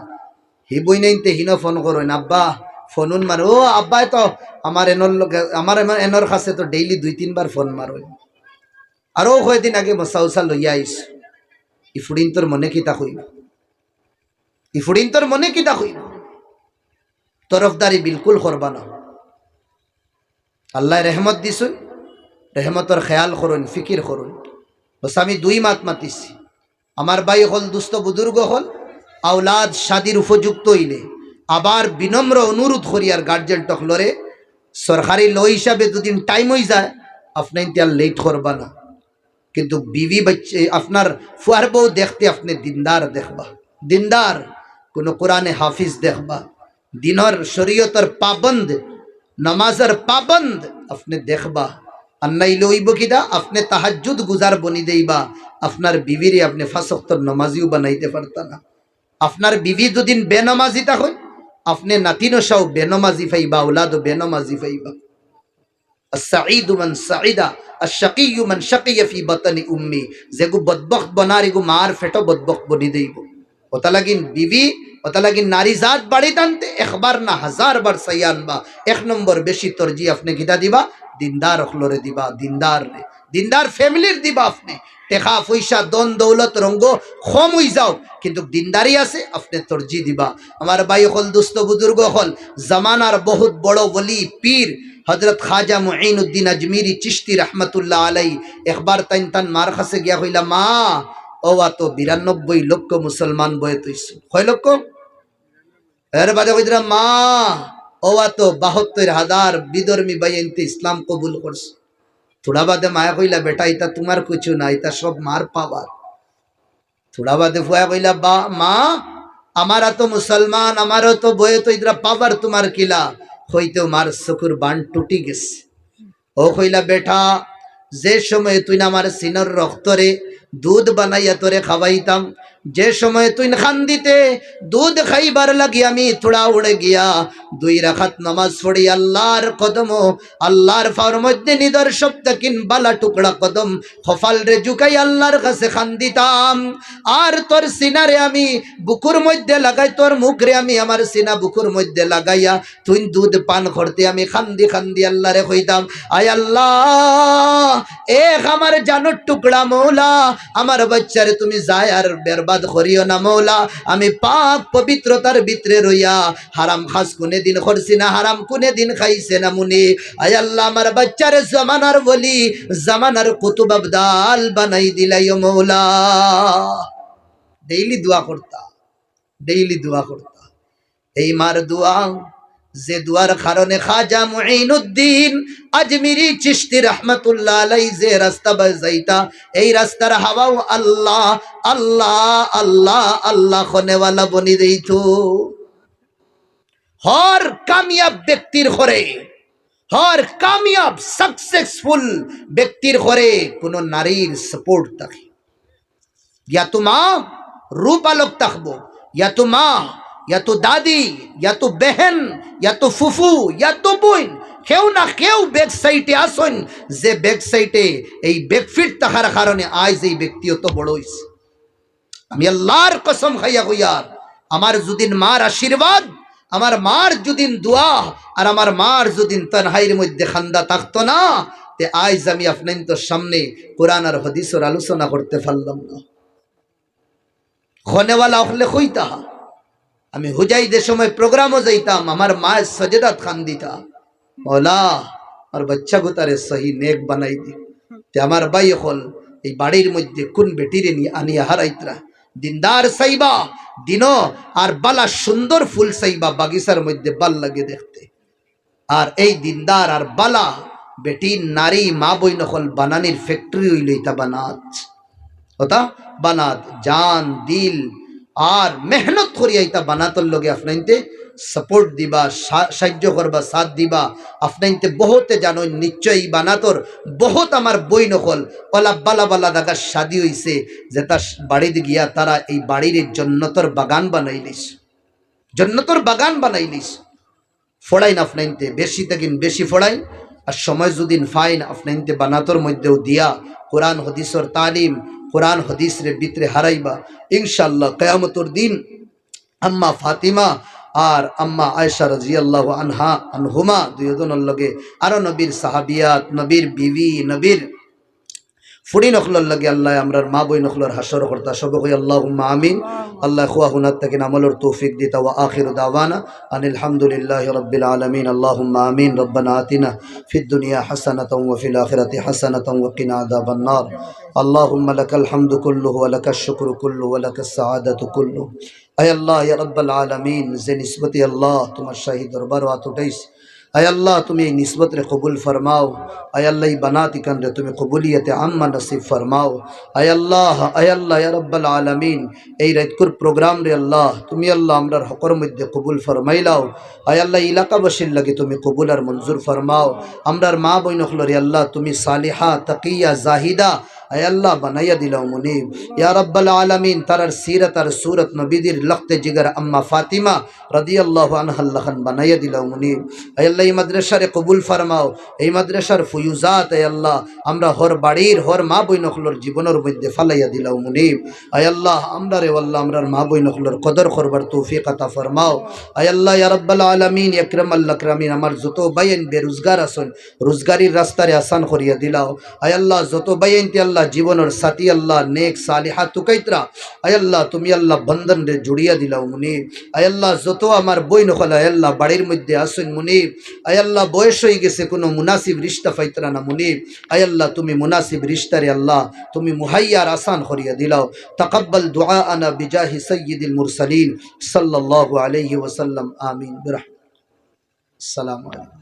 হি বই নাইতে হিনো ফোন করো না, আব্বা ফোনুন মারো। ও আব্বাই তো আমার এনর কাছে তো ডেইলি 2-3 বার ফোন মারো। আরো কয়েকদিন আগে মশা লইয়া আইস। ইফুড়িন তোর মনে কিতা হইব, ইফুড়িন তোর মনে কিতা হইব। তরফদারি বিলকুল করবা না। আল্লাহ রহমত দিছুন, রহমতর খেয়াল করুন, ফিকির করুন। বস আমি দুই মাত মাতিছি, আমার ভাই হল দুস্থ বুজুর্গ হল আওলাদ শাদির উপযুক্ত হইলে আবার বিনম্র অনুরোধ করি আর গার্জেন টকলরে সরকারি ল হিসাবে দুদিন টাইম হয়ে যায়, আপনি ইন্তিয়ার লেট করবা না। কিন্তু বিবি বাচ্চে আপনার ফুয়ার বউ দেখতে আপনি দিনদার দেখবা, দিনদার কোন কোরআনে হাফিজ দেখবা, দিনর শরীয়তর পাবন্দ, নামাজের পাবন্দ আপনি দেখবা। আর নাইলে হইব কিনা আপনি তাহাজ্জুদ গুজার বনি দেইবা, আপনার বিবিরে আপনি 5 ওয়াক্ত নামাজিও বানাইতে পারতা না। আপনার বিবি দুদিন বেনমাজি তখন আপনি নাতিনো সব বেনমাজি পাইবা, আওলাদও বেনমাজি পাইবা। as-sa'idu man sa'ida ash-shaqiyyu man shaqiya fi batni ummi, যেগু বদবখত বনার এগু মার ফেটো বদবখত বনি দেইব। ওতা লাগিন বিবি, ওতা লাগিন নারী জাত বাড়ি টানতে 1 বার না 1000 বার সাইয়ানবা। 1 নম্বর বেশি তরজি আপনি কিতা দিবা, দিনদার অখলরে দিবা, দিনদার রে, দিনদার ফ্যামিলির দিবা। আপনি টেকা পয়সা দন দৌলত রঙ্গ কম হই যাও, কিন্তু দিনদারি আছে আপনি তরজি দিবা। আমার ভাই হল দুস্থ বুজুর্গ হল জামানার বহুত বড় বলি পীর হজরত খাজা মুঈনুদ্দিন আজমিরি চিশতি রহমতুল্লাহ আলাই একবার তান মার কাছে গিয়া কইলা, মা ও তো 92 লক্ষ মুসলমান বয়ে তৈছো। কয় লক্ষ? এর বাদে কইরা মা ও তো 72,000 বিধর্মী বাইনতে ইসলাম কবুল করছে। থোড়া বাদে মায়া কইলা, বেটা এটা তোমার কিছু না, এটা সব মার পাবার। থোড়া বাদে ফুয়া কইলা, বা মা আমারা তো মুসলমান, আমারও তো বয়ে তো ইদরা পাবার, তোমার কিলা হইতেও মার চকুর বান টুটি গেছে। ও কইলা, বেটা যে সময় তুই না আমার সিনর রক্তরে দুধ বানাইয়া তোরে খাওয়াইতাম, যে সময় তুই খান দিতে দুধ খাইবার লাগি আমি থোড়া উড়ে গিয়া 2 রাকাত নামাজ পড়ি আল্লাহর কদম, আল্লাহর ফাওয়ার মধ্যে নিদর শব্দ কিন বালা টুকরা কদম খফাল রে ঝুকাই আল্লাহর কাছে খান দিতাম। আর তোর সিনারে আমি বুকুর মধ্যে লাগাই, তোর মুখরে আমি আমার সিনা বুকুর মধ্যে লাগাইয়া তুই দুধ পান করতে আমি খান্দি খান্দি আল্লাহরে কইতাম, আয় আল্লাহ এক আমার জানুর টুকরা মৌলা, আমার বাচ্চারে তুমি যায় আর বরবাদ করিও না মৌলা। আমি পাক পবিত্রতার ভিতরে রইয়া হারাম খাস কোনে দিন করছি না, হারাম কোনে দিন খাইছে না মুনি। আয় আল্লাহ আমার বাচ্চারে জামানার বলি, জামানার কুতুব আবদাল বানাই দিলাইও মৌলা। ডেইলি দোয়া করতা, ডেইলি দোয়া করতা। এই মার দোয়া যে দুয়ার কারণে খাজা মুঈনুদ্দিন আজমিরি চিশতি রহমাতুল্লাহ আলাইহি যে রাস্তা বাজাইতা, এই রাস্তার হাওয়াও আল্লাহ আল্লাহ আল্লাহ আল্লাহ খনেওয়ালা বনি দিইতো। হর কামিয়াব ব্যক্তির ঘরে, হর কামিয়াব সাকসেসফুল ব্যক্তির ঘরে কোন নারীর সাপোর্ট থাকে। या तो माँ रूप आलोक तखबो, या तो माँ, या तो दादी, या तो बहन, या तो फुफू, या तो बोन, কেউ না কেউ ব্যাক সাইটে আসুন, যে ব্যাক সাইটে এই ব্যাকফিট থাকার কারণে আজ এই ব্যক্তিও তো বড় হইছে। আমি আল্লাহর কসম খাইয়া কইয়ার, আমার যদি মার আশীর্বাদ, আমার মার যদি দোয়া, আর আমার মার যদি তানহাইর মধ্যে খান্দা থাকতো না, তে আজ আমি আপনাদের সামনে কোরআন আর হাদিসের আলোচনা করতে পারলাম না। খনেওয়ালা হলে কইতা, আমি হুজাইদের সময় প্রোগ্রামও যাইতাম, আমার মায়ের সজেদাত খান দিতা, মৌলা আর বাচ্চা গোতারে সহি নেক বানাই দি। তে আমার ভাই হল এই বাড়ির মধ্যে কোন বেটিরে নিয়ে আনিয়া হারাইতরা, দিনদার সাইবা দিনো আর বালা সুন্দর ফুল সাইবা বাগিচার মধ্যে বাল লাগে দেখতে। আর এই দিনদার আর বালা বেটি নারী মা বই নকল বানানির ফ্যাক্টরি হইল ইতা বানাত, ওটা বানাত জান দিল আর মেহনত করিয়া ইতা বানাতর লগে আপনাইতে সাপোর্ট দিবা, সাহায্য করবা, সাথ দিবা। আপনাইতে বহুতে জানো নিশ্চয়ই বানাতর বহুত আমার বই নকল ওলা বালা বালা দাগা শাদি হইছে, যে তার বাড়িতে গিয়া তারা এই বাড়ির জন্নতর বাগান বানাইলিস, জন্নতর বাগান বানাইলিস। ফড়াইন আপনাইতে বেশি থাকিন বেশি ফড়াইন, আর সময় যদি ফাইন আপনাইতে বানাতর মধ্যেও দিয়া কোরআন হাদিসের তালিম, কোরআন হাদিস রে ভিতরে হারাইবা। ইনশাআল্লাহ কিয়ামতের দিন আম্মা ফাতিমা আর আম্মা আয়েশা রাদিয়াল্লাহু আনহা আনহুমা দুইজনের লগে আরো নবীর সাহাবিয়াত, নবীর বিবি, নবীর ফুড়ি নখলর লাগে আল্লাহ আমরার মা বই নখলর হাসর করতা সব কই আল্লাহুম্মা আমিন। আল্লাহ খুয়া হুনাত থেকে আমলের তৌফিক দিতা। ওয়া আখিরু দাওয়ানা আনিল হামদুলিল্লাহি রাব্বিল আলামিন। আল্লাহুম্মা আমিন। রব্বানা আতিনা ফিদ দুনিয়া হাসানাতাও ওয়া ফিল আখিরাতি হাসানাতাও ওয়া কিনা আযাবান নার। আল্লাহুম্মা লাকাল হামদু কুল্লুহু ওয়া লাকাশ শুকরু কুল্লুহু ওয়া লাকাস সাআদাতু কুল্লুহু। আয় আল্লাহ ইয়া রাব্বাল আলামিন, যে নিসবতি আল্লাহ তোমার শাহী দরবার ওয়াত উঠাইস, আয় আল্লাহ তুমি এই নিসবত রে কবুল ফরমাও। আয় আল্লাহ এই বানাত ইকান রে তুমি কবুলিয়তে আম্মা নসিব ফরমাও। আয় আল্লাহ ইয়া রাব্বাল আলামিন, এই রাতকুর প্রোগ্রাম রে আল্লাহ তুমি আল্লাহ আমরার হকর মধ্যে কবুল ফরমাইলাও। আয় আল্লাহ এলাকাবাসীর লাগে তুমি কবুল আর মঞ্জুর ফরমাও। আমরার মা বই নখল রে আল্লাহ তুমি সালিহা তাকিয়া জাহিদা আয় আল্লাহ বানাইয়া দিলাও মুনিব। ইয়া রাব্বাল আলামিন, তারার সিরত আর সুরত নবীদের লখতে জিগর আম্মা ফাতিমা রাদিয়াল্লাহু আনহা লখান বানাইয়া দিলাও মুনিব। আয় আল্লাহ এই মাদ্রাসারে কবুল ফরমাও, এই মাদ্রাসার ফুয়ুজাত আয় আল্লাহ আমরা হর বাড়ির হর মা বই নখলর জীবনের মধ্যে ফালাইয়া দিলাও মুনিব। আয় আল্লাহ আমরা রে আল্লাহ আমরার মা বই নখলর কদর করবার তৌফিক আতা ফরমাও। আয় আল্লাহ ইয়া রাব্বাল আলামিন ইকরামাল আকরামিন, আমার যত বাইন বেরোজগার আছেন রোজগারির রাস্তারে আসান করিয়া দিলাও। আয় আল্লাহ যত বাইনতে আল্লাহ জীবনের সাথী আল্লাহ নেক সালিহা তুকাইতরা আয় আল্লাহ তুমি আল্লাহ বন্ধন রে জুড়িয়া দিলাও মুনিব। আয় আল্লাহ যত আমার বই নকল আয় আল্লাহ বাড়ির মধ্যে আসুন মুনিব। আয় আল্লাহ বয়স হয়ে গেছে কোনো মুনাসিব রিশতা পাইতরা না মুনিব। আয় আল্লাহ তুমি মুনাসিব রিশতারে আল্লাহ তুমি মুহাইয়ার আসান করিয়া দিলাও। তাকাব্বাল দুআআনা বিজাহি সাইয়্যিদিল মুরসালিন সাল্লাল্লাহু আলাইহি ওয়াসাল্লাম। আমিন। আসসালামু আলাইকুম।